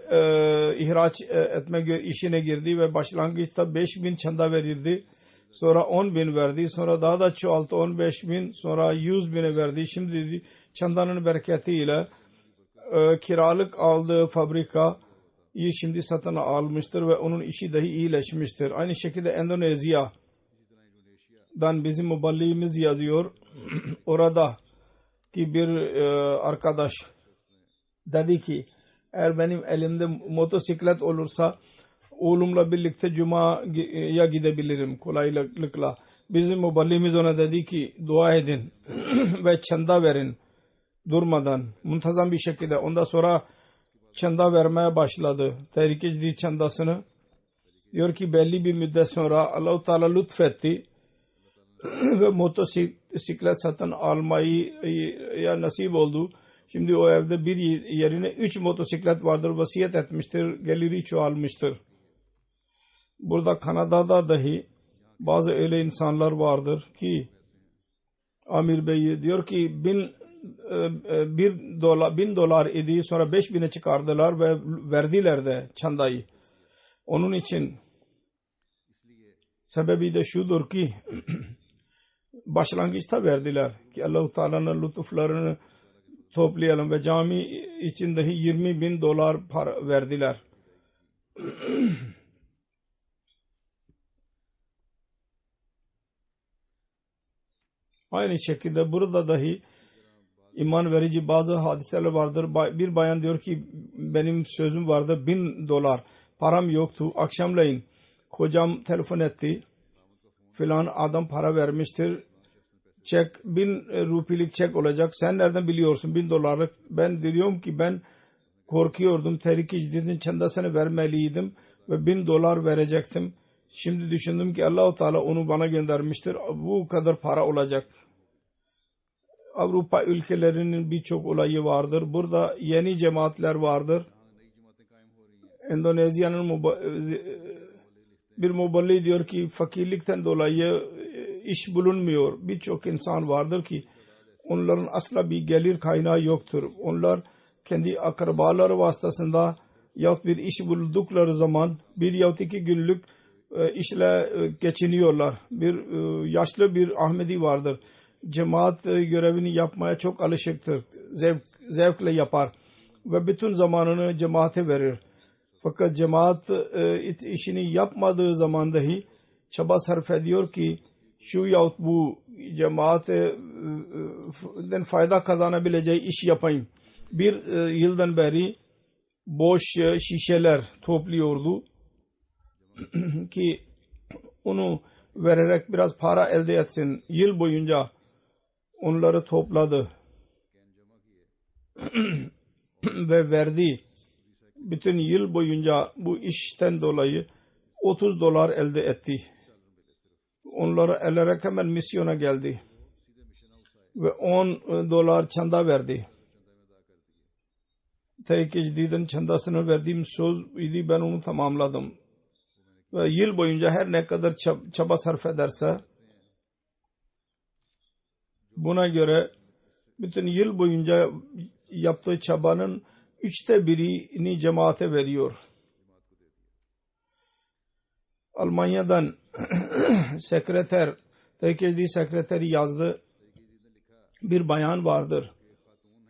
ihraç etme işine girdi ve başlangıçta 5.000 çanda verirdi. Sonra 10.000 verdi. Sonra daha da çoğalttı 15.000. Sonra 100.000'e verdi. Şimdi çandanın bereketiyle kiralık aldığı fabrikayı şimdi satın almıştır ve onun işi dahi iyileşmiştir. Aynı şekilde Endonezya'dan bizim muballiğimiz yazıyor. Orada ki bir arkadaş dedi ki eğer benim elimde motosiklet olursa oğlumla birlikte Cuma'ya gidebilirim kolaylıkla. Bizim muballiğimiz ona dedi ki dua edin ve çanda verin durmadan, muntazam bir şekilde. Ondan sonra çanda vermeye başladı. Tehrik-i Cedid çandasını. Diyor ki belli bir müddet sonra Allah-u Teala lütfetti ve motosiklet satın almayı nasip oldu. Şimdi o evde bir yerine 3 motosiklet vardır. Vasiyet etmiştir. Geliri çoğalmıştır. Burada Kanada'da dahi bazı öyle insanlar vardır ki Amir Bey diyor ki 1.000 dolar idi, sonra 5.000'e çıkardılar ve verdiler de çandayı. Onun için sebebi de şudur ki başlangıçta verdiler ki Allah-u Teala'nın lütuflarını toplayalım ve cami için dahi 20.000 dolar para verdiler. Aynı şekilde burada dahi iman verici bazı hadiseler vardır. Bir bayan diyor ki benim sözüm vardı 1.000 dolar param yoktu. Akşamleyin kocam telefon etti. Filan adam para vermiştir. Çek 1.000 rupilik çek olacak. Sen nereden biliyorsun 1.000 dolarlık? Ben diyorum ki ben korkuyordum. Tehrik-i Cedid'in çandasını vermeliydim ve 1.000 dolar verecektim. Şimdi düşündüm ki Allah-u Teala onu bana göndermiştir. Bu kadar para olacak. Avrupa ülkelerinin birçok olayı vardır. Burada yeni cemaatler vardır. Endonezya'nın bir muballi diyor ki fakirlikten dolayı iş bulunmuyor. Birçok insan vardır ki onların asla bir gelir kaynağı yoktur. Onlar kendi akrabaları vasıtasında yahut bir iş buldukları zaman bir yahut 2 günlük işle geçiniyorlar. Bir yaşlı bir Ahmedi vardır. Cemaat görevini yapmaya çok alışıktır. Zevkle yapar ve bütün zamanını cemaate verir. Fakat cemaat işini yapmadığı zaman dahi çaba sarf ediyor ki şu yahut bu cemaatten fayda kazanabileceği iş yapayım. Bir yıldan beri boş şişeler topluyordu ki onu vererek biraz para elde etsin. Yıl boyunca onları topladı ve verdi. Bütün yıl boyunca bu işten dolayı $30 elde etti. Onları ederek hemen misyona geldi ve $10 çanda verdi. Tehrik-i Cedid'in çandasını verdiğim söz idi, ben onu tamamladım. Ve yıl boyunca her ne kadar çaba sarf ederse buna göre bütün yıl boyunca yaptığı çabanın 1/3'ini cemaate veriyor. Almanya'dan sekreter, Tehrik-i Cedid sekreteri yazdı. Bir bayan vardır.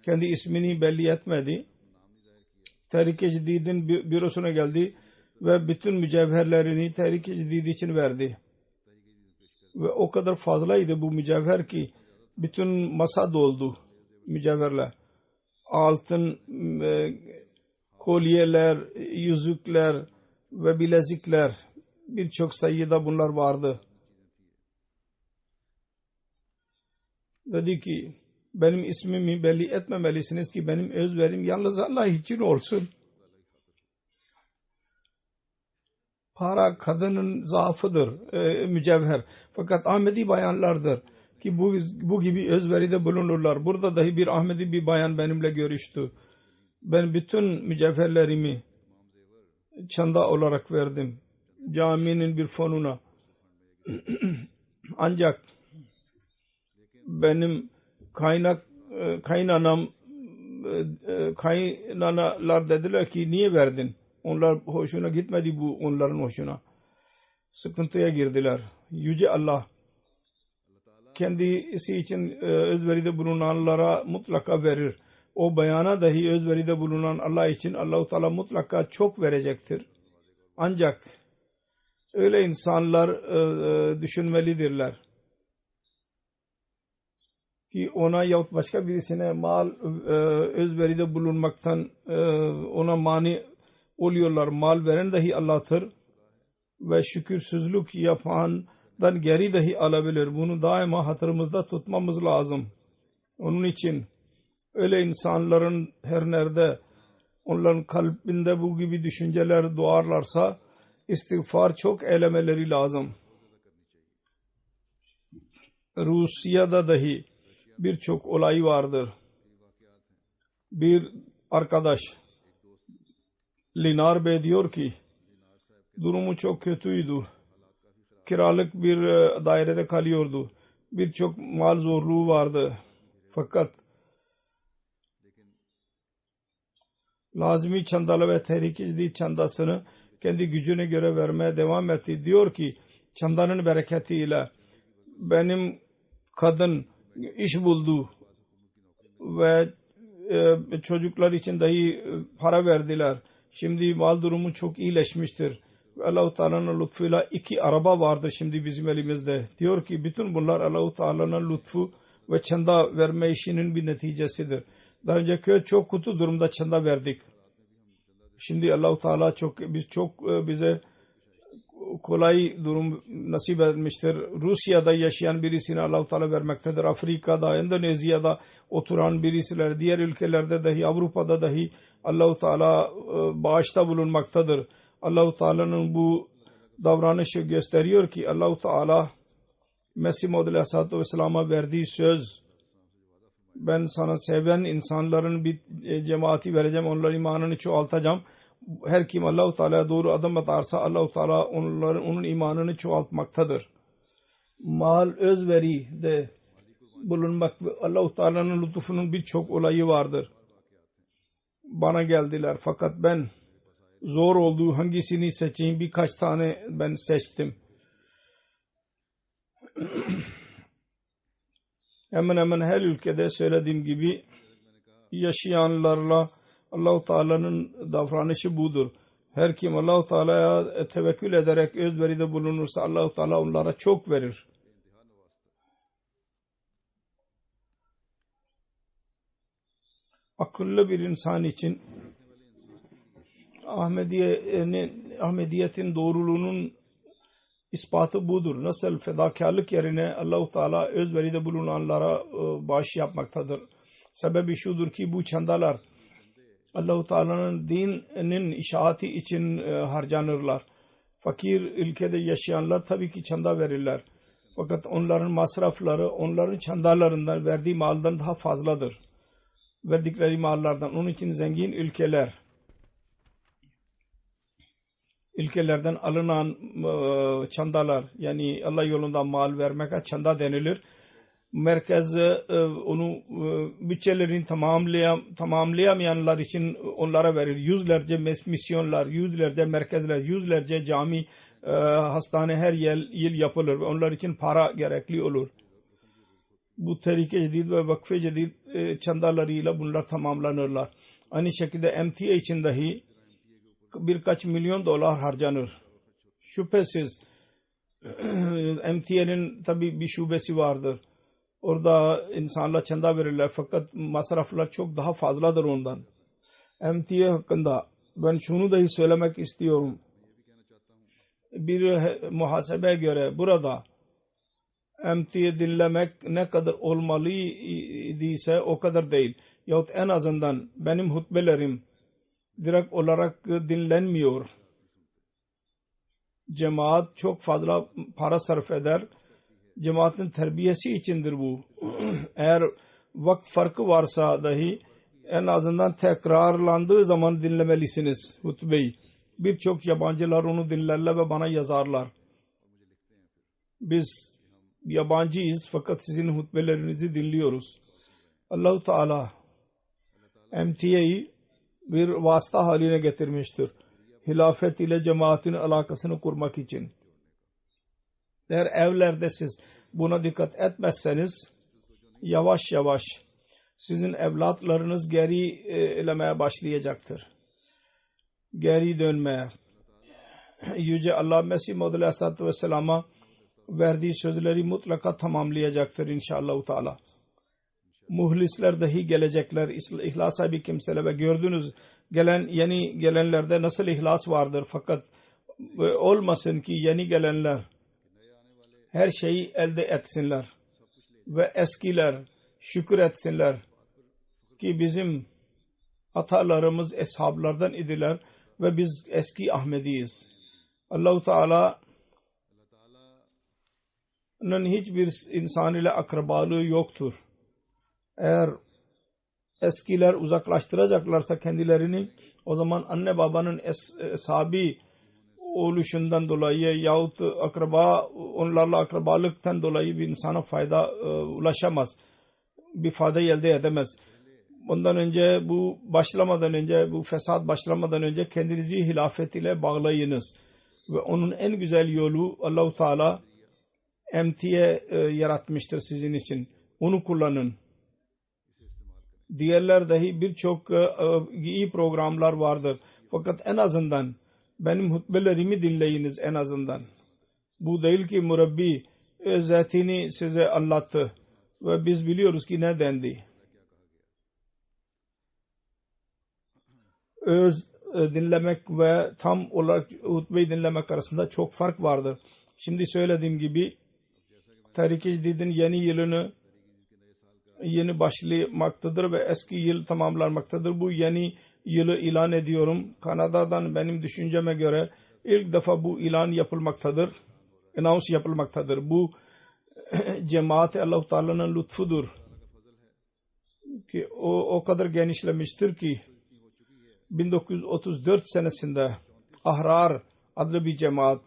Kendi ismini belli etmedi. Tehrik-i Cedid'in bürosuna geldi ve bütün mücevherlerini Tehrik-i Cedid için verdi. Ve o kadar fazlaydı bu mücevher ki bütün masa doldu mücevherle. Altın kolyeler, yüzükler ve bilezikler, birçok sayıda bunlar vardı. Dedi ki benim ismimi belli etmemelisiniz ki benim özverim yalnız Allah için olsun. Para kadının zaafıdır, mücevher. Fakat Ahmedi bayanlardır ki bu gibi özveride bulunurlar. Burada dahi bir Ahmedi bir bayan benimle görüştü. Ben bütün mücevherlerimi çanda olarak verdim. Caminin bir fonuna. Ancak benim kaynanalar dediler ki niye verdin? Onlar hoşuna gitmedi, bu onların hoşuna. Sıkıntıya girdiler. Yüce Allah kendisi için özveride bulunanlara mutlaka verir. O bayana dahi özveride bulunan Allah için Allah-u Teala mutlaka çok verecektir. Ancak öyle insanlar düşünmelidirler ki ona yahut başka birisine mal özveride bulunmaktan ona mani oluyorlar. Mal veren dahi Allah'tır ve şükürsüzlük yapandan geri dahi alabilir. Bunu daima hatırımızda tutmamız lazım. Onun için öyle insanların her nerede onların kalbinde bu gibi düşünceler doğarlarsa istiğfar çok eylemeleri lazım. Rusya'da dahi birçok olay vardır. Bir arkadaş Linar Bey diyor ki durumu çok kötüydü. Kiralık bir dairede kalıyordu. Birçok mal zorluğu vardı. Fakat lazimi çandalı ve Tehrik-i Cedid çandasını kendi gücüne göre vermeye devam etti. Diyor ki çandanın bereketiyle benim kadın iş buldu ve çocuklar için dahi para verdiler. Şimdi mal durumu çok iyileşmiştir. Allah-u Teala'nın lütfuyla 2 araba vardır şimdi bizim elimizde. Diyor ki bütün bunlar Allah-u Teala'nın lütfu ve çanda verme işinin bir neticesidir. Daha önce çok kötü durumda çanda verdik. Şimdi Allah-u Teala bize kolay durum nasip etmiştir. Rusya'da yaşayan birisine Allah-u Teala vermektedir. Afrika'da, Endonezya'da oturan birisiler, diğer ülkelerde dahi, Avrupa'da dahi Allah-u Teala bağışta bulunmaktadır. Allah-u Teala'nın bu davranışı gösteriyor ki Allah-u Teala Mesih Maud Aleyhisselatü Vesselam'a verdiği söz, ben sana seven insanların bir cemaati vereceğim, onların imanını çoğaltacağım. Her kim Allah-u Teala'ya doğru adım atarsa Allah-u Teala onun imanını çoğaltmaktadır. Mal özveri de bulunmak ve Allah-u Teala'nın lütfunun birçok olayı vardır. Bana geldiler fakat ben zor olduğu hangisini seçeyim, birkaç tane ben seçtim. Hemen hemen her ülkede söylediğim gibi yaşayanlarla Allah-u Teala'nın davranışı budur. Her kim Allah-u Teala'ya tevekkül ederek özveride bulunursa Allah-u Teala onlara çok verir. Akıllı bir insan için Ahmediyetin doğruluğunun ispatı budur. Nasıl fedakarlık yerine Allah-u Teala özveride bulunanlara bağış yapmaktadır. Sebebi şudur ki bu çandalar Allah-u Teala'nın dininin işaati için harcanırlar. Fakir ülkede yaşayanlar tabii ki çanda verirler. Fakat onların masrafları onların çandalarından verdiği maldan daha fazladır. Verdikleri mallardan. Onun için zengin ülkelerden alınan çandalar, yani Allah yolunda mal vermeye çanda denilir. Merkez onu bütçelerini tamamlayamayanlar için onlara verir. Yüzlerce misyonlar, yüzlerce merkezler, yüzlerce cami, hastane her yıl yapılır ve onlar için para gerekli olur. Bu Tehrike Cedid ve Vakfe Cedid çandalarıyla bunlar tamamlanırlar. Aynı şekilde MTA için dahi birkaç milyon dolar harcanır. Şüphesiz MTA'nın tabii bir şubesi vardır. Orada insanlar çanda verirler fakat masraflar çok daha fazladır ondan. MTA hakkında ben şunu dahi söylemek istiyorum. Bir muhasebeye göre burada MTA dinlemek ne kadar olmalıysa o kadar değil. Yahut en azından benim hutbelerim direkt olarak dinlenmiyor. Cemaat çok fazla para sarf eder. Cemaatin terbiyesi içindir bu. Eğer vakit farkı varsa dahi en azından tekrarlandığı zaman dinlemelisiniz hutbeyi. Birçok yabancılar onu dinlerler ve bana yazarlar. Biz yabancıyız fakat sizin hutbelerinizi dinliyoruz. Allah-u Teala MTA'yı bir vasıta haline getirmiştir. Hilafet ile cemaatin alakasını kurmak için. Eğer evlerde siz buna dikkat etmezseniz yavaş yavaş sizin evlatlarınız geri elemeye başlayacaktır. Geri dönmeye. Yüce Allah Mesih Maud Aleyhisselatü Vesselam'a verdiği sözleri mutlaka tamamlayacaktır inşallah Teala. Muhlisler dahi gelecekler. İhlas sahibi kimseler ve gördünüz yeni gelenlerde nasıl ihlas vardır. Fakat olmasın ki yeni gelenler her şeyi elde etsinler ve eskiler şükür etsinler ki bizim atalarımız eshablardan idiler ve biz eski Ahmediyiz. Allah-u Teala'nın hiçbir insan ile akrabalığı yoktur. Eğer eskiler uzaklaştıracaklarsa kendilerini, o zaman anne babanın sahibi oluşundan dolayı yahut onlarla akrabalıktan dolayı bir insana fayda ulaşamaz. Bir fayda elde edemez. Ondan önce bu fesat başlamadan önce kendinizi hilafet ile bağlayınız. Ve onun en güzel yolu Allah-u Teala MTA yaratmıştır sizin için. Onu kullanın. Diğerler dahi birçok iyi programlar vardır. Fakat en azından benim hutbelerimi dinleyiniz en azından. Bu değil ki murabbi özetini size anlattı ve biz biliyoruz ki ne dendi. Dinlemek ve tam olarak hutbeyi dinlemek arasında çok fark vardır. Şimdi söylediğim gibi Tehrike Cedid'in yeni başlamaktadır ve eski yıl tamamlanmaktadır. Bu yeni yılı ilan ediyorum. Kanada'dan benim düşünceme göre ilk defa bu ilan yapılmaktadır. Announce yapılmaktadır. Bu cemaat-i Allah-u Teala'nın lütfudur. Ki o kadar genişlemiştir ki 1934 senesinde Ahrar adlı bir cemaat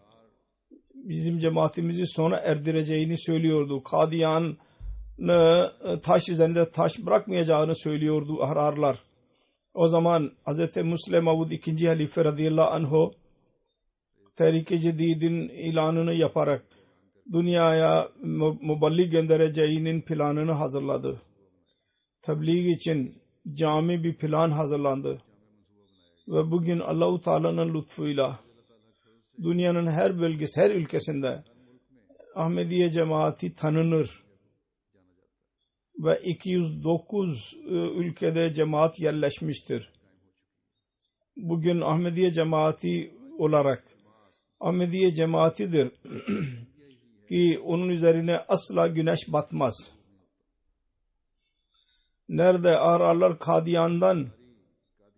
bizim cemaatimizi sona erdireceğini söylüyordu. Kadiyan'ı taş üzerinde taş bırakmayacağını söylüyordu Ahrarlar. O zaman Hz. Musleh Maud II. Halife radıyallahu anh Tehrik-i Cedid'in ilanını yaparak dünyaya muballig göndereceğinin planını hazırladı. Tebliğ için cami bir plan hazırlandı. Ve bugün Allah-u Teala'nın lütfuyla dünyanın her bölgesi, her ülkesinde Ahmediye cemaati tanınır. Ve 209 ülkede cemaat yerleşmiştir. Bugün Ahmediye cemaati olarak Ahmediye cemaatidir ki onun üzerine asla güneş batmaz. Nerede ararlar Kadiyan'dan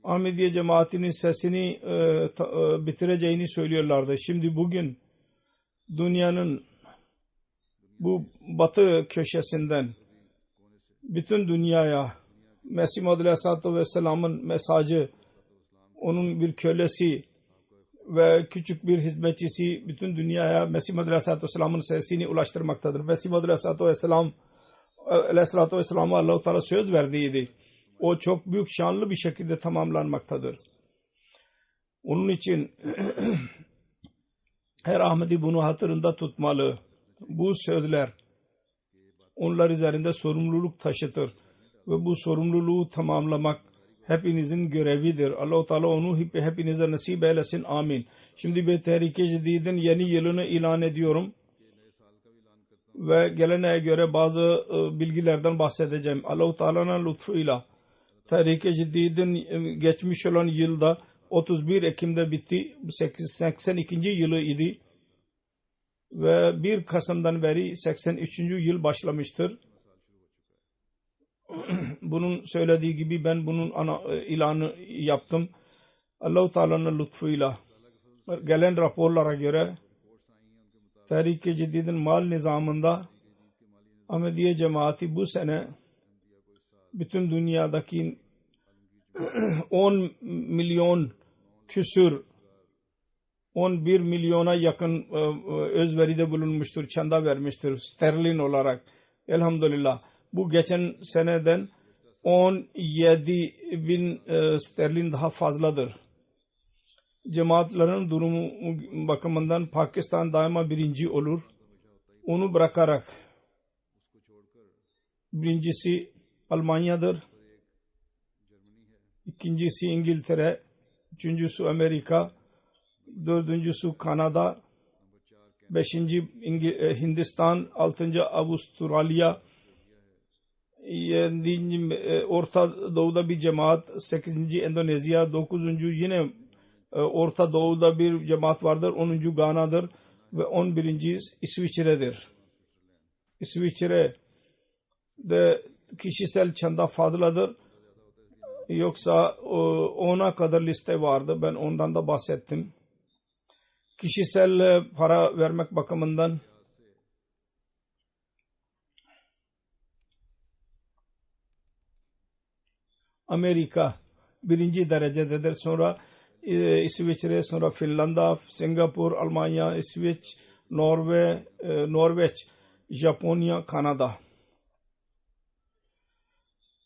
Ahmediye cemaatinin sesini bitireceğini söylüyorlardı. Şimdi bugün dünyanın bu batı köşesinden bütün dünyaya Mesih Maud Aleyhisselatü Vesselam'ın mesajı, onun bir kölesi ve küçük bir hizmetçisi bütün dünyaya Mesih Maud Aleyhisselatü Vesselam'ın sesini ulaştırmaktadır. Mesih Maud Aleyhisselatü Vesselam'a Allah-u Teala söz verdiydi. O çok büyük şanlı bir şekilde tamamlanmaktadır. Onun için her Ahmedi bunu hatırında tutmalı. Bu sözler onlar üzerinde sorumluluk taşıtır ve bu sorumluluğu tamamlamak hepinizin görevidir. Allah-u Teala onu hepinize nasip eylesin. Amin. Şimdi bir Tehrik-i Cedid'in yeni yılını ilan ediyorum ve geleneğe göre bazı bilgilerden bahsedeceğim. Allah-u Teala'nın lütfuyla Tehrik-i Cedid'in geçmiş olan yılda 31 Ekim'de bitti. 82. yılı idi. Ve 1 Kasım'dan beri 83. yıl başlamıştır. Bunun söylediği gibi ben bunun ilanı yaptım. Allah-u Teala'nın lütfuyla gelen raporlara göre Tehrik-i Cedid'in mal nizamında Ahmediye cemaati bu sene bütün dünyadaki 10 milyon küsür 11 milyona yakın özveride bulunmuştur, çanda vermiştir sterlin olarak. Elhamdülillah. Bu geçen seneden 17 bin sterlin daha fazladır. Cemaatlerin durumu bakımından Pakistan daima birinci olur. Onu bırakarak birincisi Almanya'dır. İkincisi İngiltere. Üçüncüsü Amerika. Dördüncüsü Kanada. Beşinci Hindistan. Altıncı Avustralya. Yedinci Orta Doğu'da bir cemaat. Sekizinci Endonezya. Dokuzuncu yine Orta Doğu'da bir cemaat vardır. 10. Gana'dır. Ve 11. İsviçre'dir. İsviçre'de kişisel çanda fazladır. Yoksa 10'a kadar liste vardı. Ben ondan da bahsettim. Kişisel para vermek bakımından Amerika birinci derecededir. Sonra İsviçre, sonra Finlandiya, Singapur, Almanya, İsveç, Norveç, Japonya, Kanada.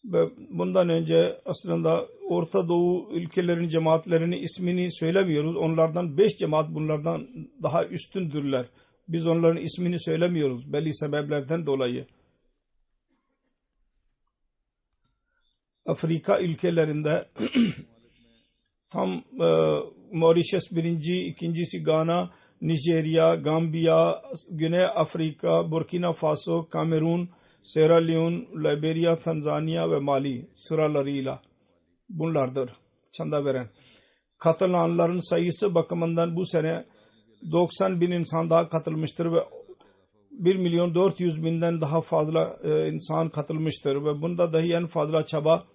Ve bundan önce aslında Orta Doğu ülkelerinin cemaatlerinin ismini söylemiyoruz. Onlardan 5 cemaat bunlardan daha üstündürler. Biz onların ismini söylemiyoruz belli sebeplerden dolayı. Afrika ülkelerinde tam Mauritius birinci, ikincisi Ghana, Nijerya, Gambiya, Güney Afrika, Burkina Faso, Kamerun, Sierra Leone, Liberia, Tanzanya ve Mali sıralarıyla bunlardır çanda veren. Katılanların sayısı bakımından bu sene 90 bin insan daha katılmıştır ve 1.400.000'den daha fazla insan katılmıştır ve bunda dahi en fazla çaba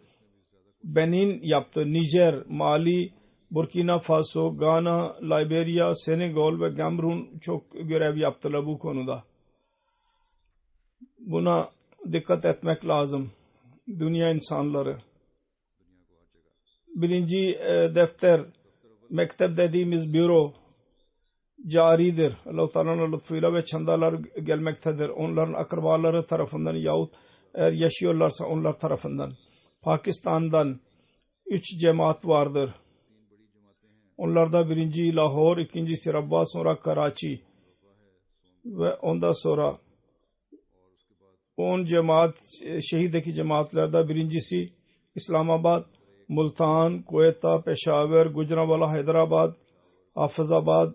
Benin yaptı. Nijer, Mali, Burkina Faso, Ghana, Liberia, Senegal ve Kamerun çok görev yaptılar bu konuda. Buna dikkat etmek lazım. Dünya insanları. Birinci defter, mektep dediğimiz büro caridir. Allah-u Teala'nın lütfuyla ve çandalar gelmektedir. Onların akrabaları tarafından yahut eğer yaşıyorlarsa onlar tarafından. Pakistan'dan 3 cemaat vardır. Onlarda birinci Lahor, ikincisi Rabba, sonra Karachi ve ondan sonra 10 cemaat, şehirdeki cemaatlerden birincisi İslamabad, Multan, Quetta, Peshawar, Gujranwala, Hyderabad, Hafizabad,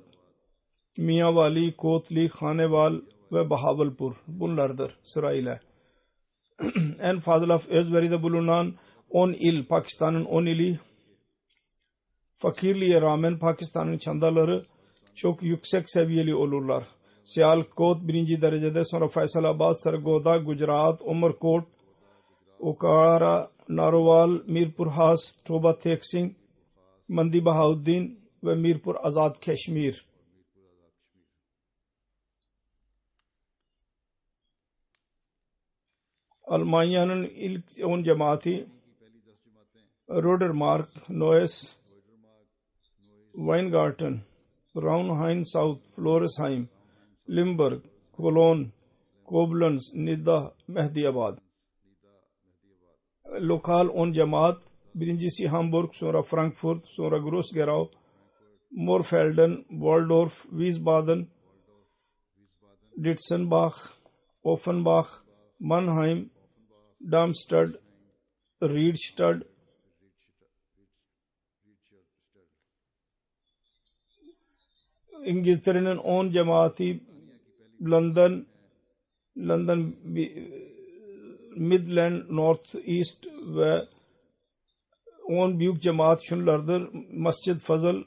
Miyawali, Kotli, Khanewal ve Bahawalpur bunlardır sırayla. En fazla özveride bulunan 10 il, Pakistan'ın 10 ili, fakirliğe rağmen Pakistan'ın çandaları çok yüksek seviyeli olurlar. Sialkot birinci derecede, sonra Faisalabad, Sargoda, Gujarat, Umarkot, Okara, Narwal, Mirpur Has, Toba Tek Singh, Mandi Bahauddin ve Mirpur Azad Kashmir. Almanya'nın ilk 10 cemaati Rodermark, Neuss, Weingarten, Raunheim South, Floresheim, Limburg, Cologne, Koblenz, Nidda, Mehdiyabad. Lokal 10 cemaat birincisi Hamburg, sonra Frankfurt, sonra Groß-Gerau, Morfelden, Waldorf, Wiesbaden, Ditzenbach, Offenbach, Mannheim, Darmstadt, Riedstadt, İngiltere'nin 10 cemaati London, Midland, North East ve 10 büyük cemaat şunlardır: Masjid Fazıl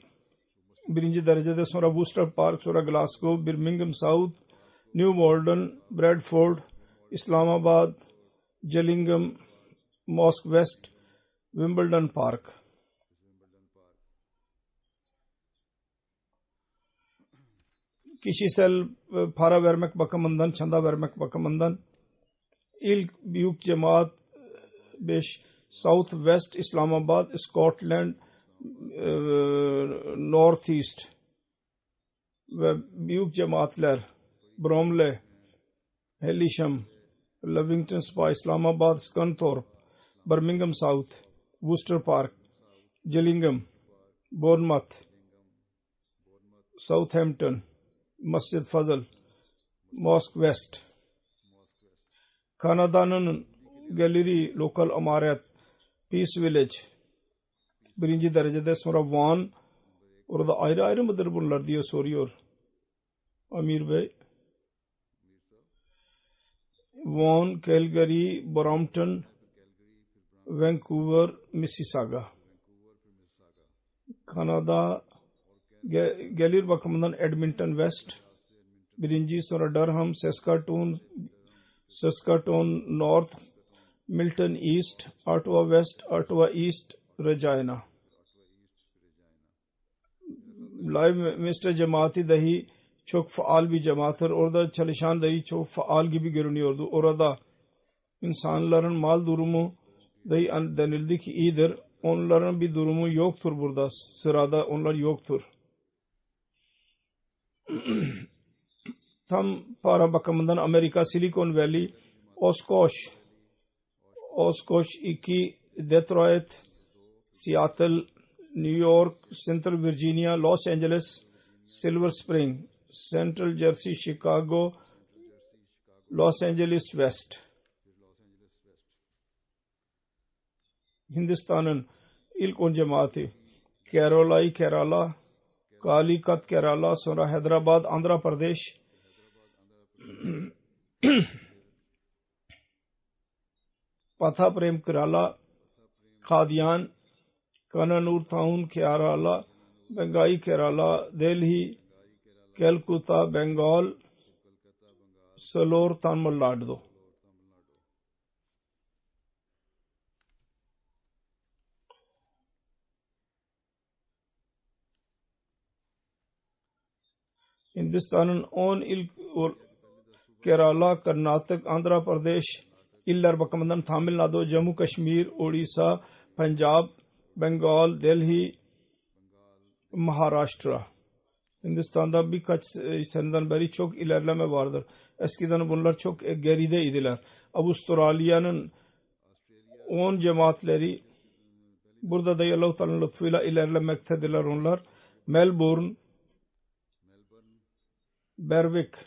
birinci derecede, sonra Worcester Park, sonra Glasgow, Birmingham South, New Malden, Bradford, Islamabad, Gillingham, Mosque West, Wimbledon Park. Kişisel para vermek bakımından, çanda vermek bakımından ilk büyük cemaat 5 South West Islamabad, Scotland, North East ve büyük cemaatler Bromley, Helisham, Livingston Spa, Islamabad, Scunthorpe, Birmingham South, Worcester Park, Gillingham, Bournemouth, Southampton, Masjid Fazıl, Mosque West. Kanada'nın Gallery, Local Amaret, Peace Village birinci derecede, sonra Vaughan. Orada ayrı ayrı mıdır bunlar diye soruyor Amir Bey. Vaughan, Calgary, Brampton, Vancouver, Mississauga. Kanada gelir bakımından Edmonton West birinci, sonra Durham, Saskatoon North, Milton East, Ottawa West, Ottawa East, Regina. Leicester cemaati dahi çok faal bir cemaattir. Orada çalışan dahi çok faal gibi görünüyordu. Orada insanların mal durumu dahi denildi ki iyidir. Onların bir durumu yoktur burada. Sırada onlar yoktur. Tam para bakımından Amerika, Silicon Valley, Oshkosh 2, Detroit, Seattle, New York, Central Virginia, Los Angeles, Silver Spring, Central Jersey, Chicago, Los Angeles West. Hindistan'ın ilk 10 cemaati Kerala, Kalikat Kerala, sonra Hyderabad, Andhra Pradesh, Patha Prem Kerala, Khadian, Kannur Town Kerala, Bengai Kerala, Delhi, Calcutta, Bengal, Salor, Tamil Nadu. Hindistan'ın 10 ilk Kerala, Karnatak, Andhra Pradesh iller bakımından Tamil Nadu, Jammu Kashmir, Odisha, Punjab, Bengal, Delhi, Maharashtra. Hindistan'da birkaç seneden beri çok ilerleme vardır. Eskiden bunlar çok gerideydiler. Avustralya'nın 10 cemaatleri Burada da Allah-u Teala'nın lütfuyla ilerlemektedirler onlar. Melbourne, Berwick,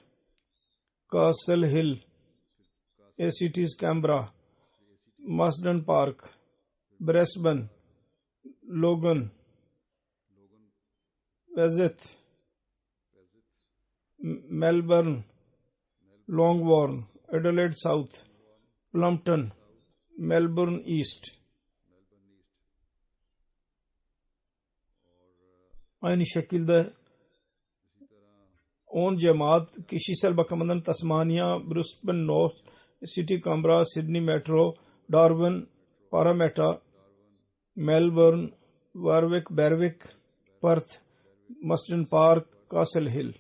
Castle Hill, ACT's Canberra, Marsden Park, Brisbane, Logan, Wessex, Melbourne, Longbourn, Adelaide South, Plumpton, Melbourne East. Aynı şekilde 10 cemaat kişisel bakımından Tasmania, Brisbane North, City Canberra, Sydney Metro, Darwin, Parramatta, Melbourne, Warwick, Berwick, Perth, Marsden Park, Castle Hill.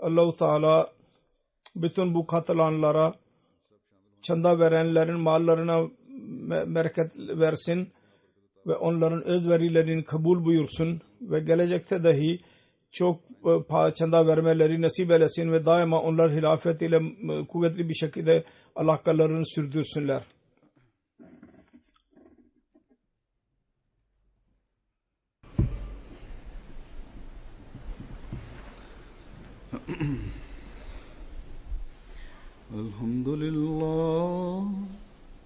Allah-u Teala bütün bu katılanlara, çanda verenlerin mallarına bereket versin ve onların özverilerini kabul buyursun ve gelecekte dahi çok çanda vermeleri nasip eylesin ve daima onlar hilafet ile kuvvetli bir şekilde alakalarını sürdürsünler.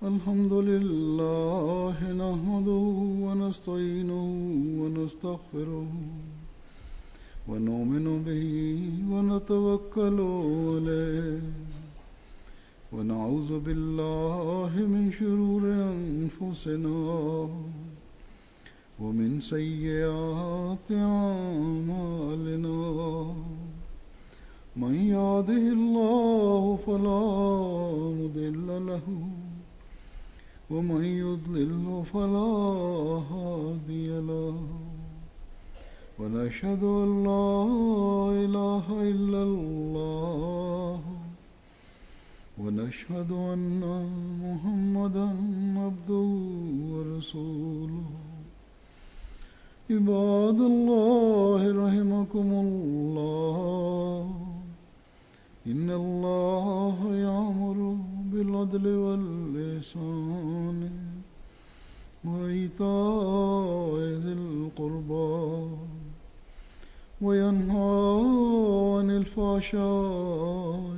Elhamdülillah nahmaduhu ve nesta'inuhu ve nestağfiruhu ve nu'minu bihi ve netevekkalu aleyh ve na'udzu billahi min şururi enfusina ve min seyyiati a'malina. من يهده الله فلا مضل له ومن يضلل فلا هادي له ونشهد أن لا إله إلا الله ونشهد أن محمدا عبده ورسوله. عباد الله رحمكم الله إن الله يأمر بالعدل والإحسان وإيتاء ذي القربى وينهى عن الفحشاء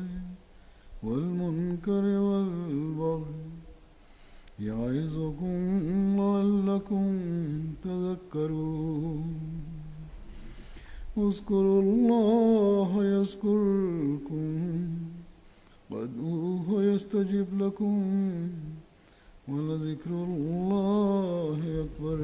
والمنكر والبغي يعظكم لعلكم تذكرون. اذكروا الله يذكركم وادعوه يستجب لكم ولذكر الله أكبر.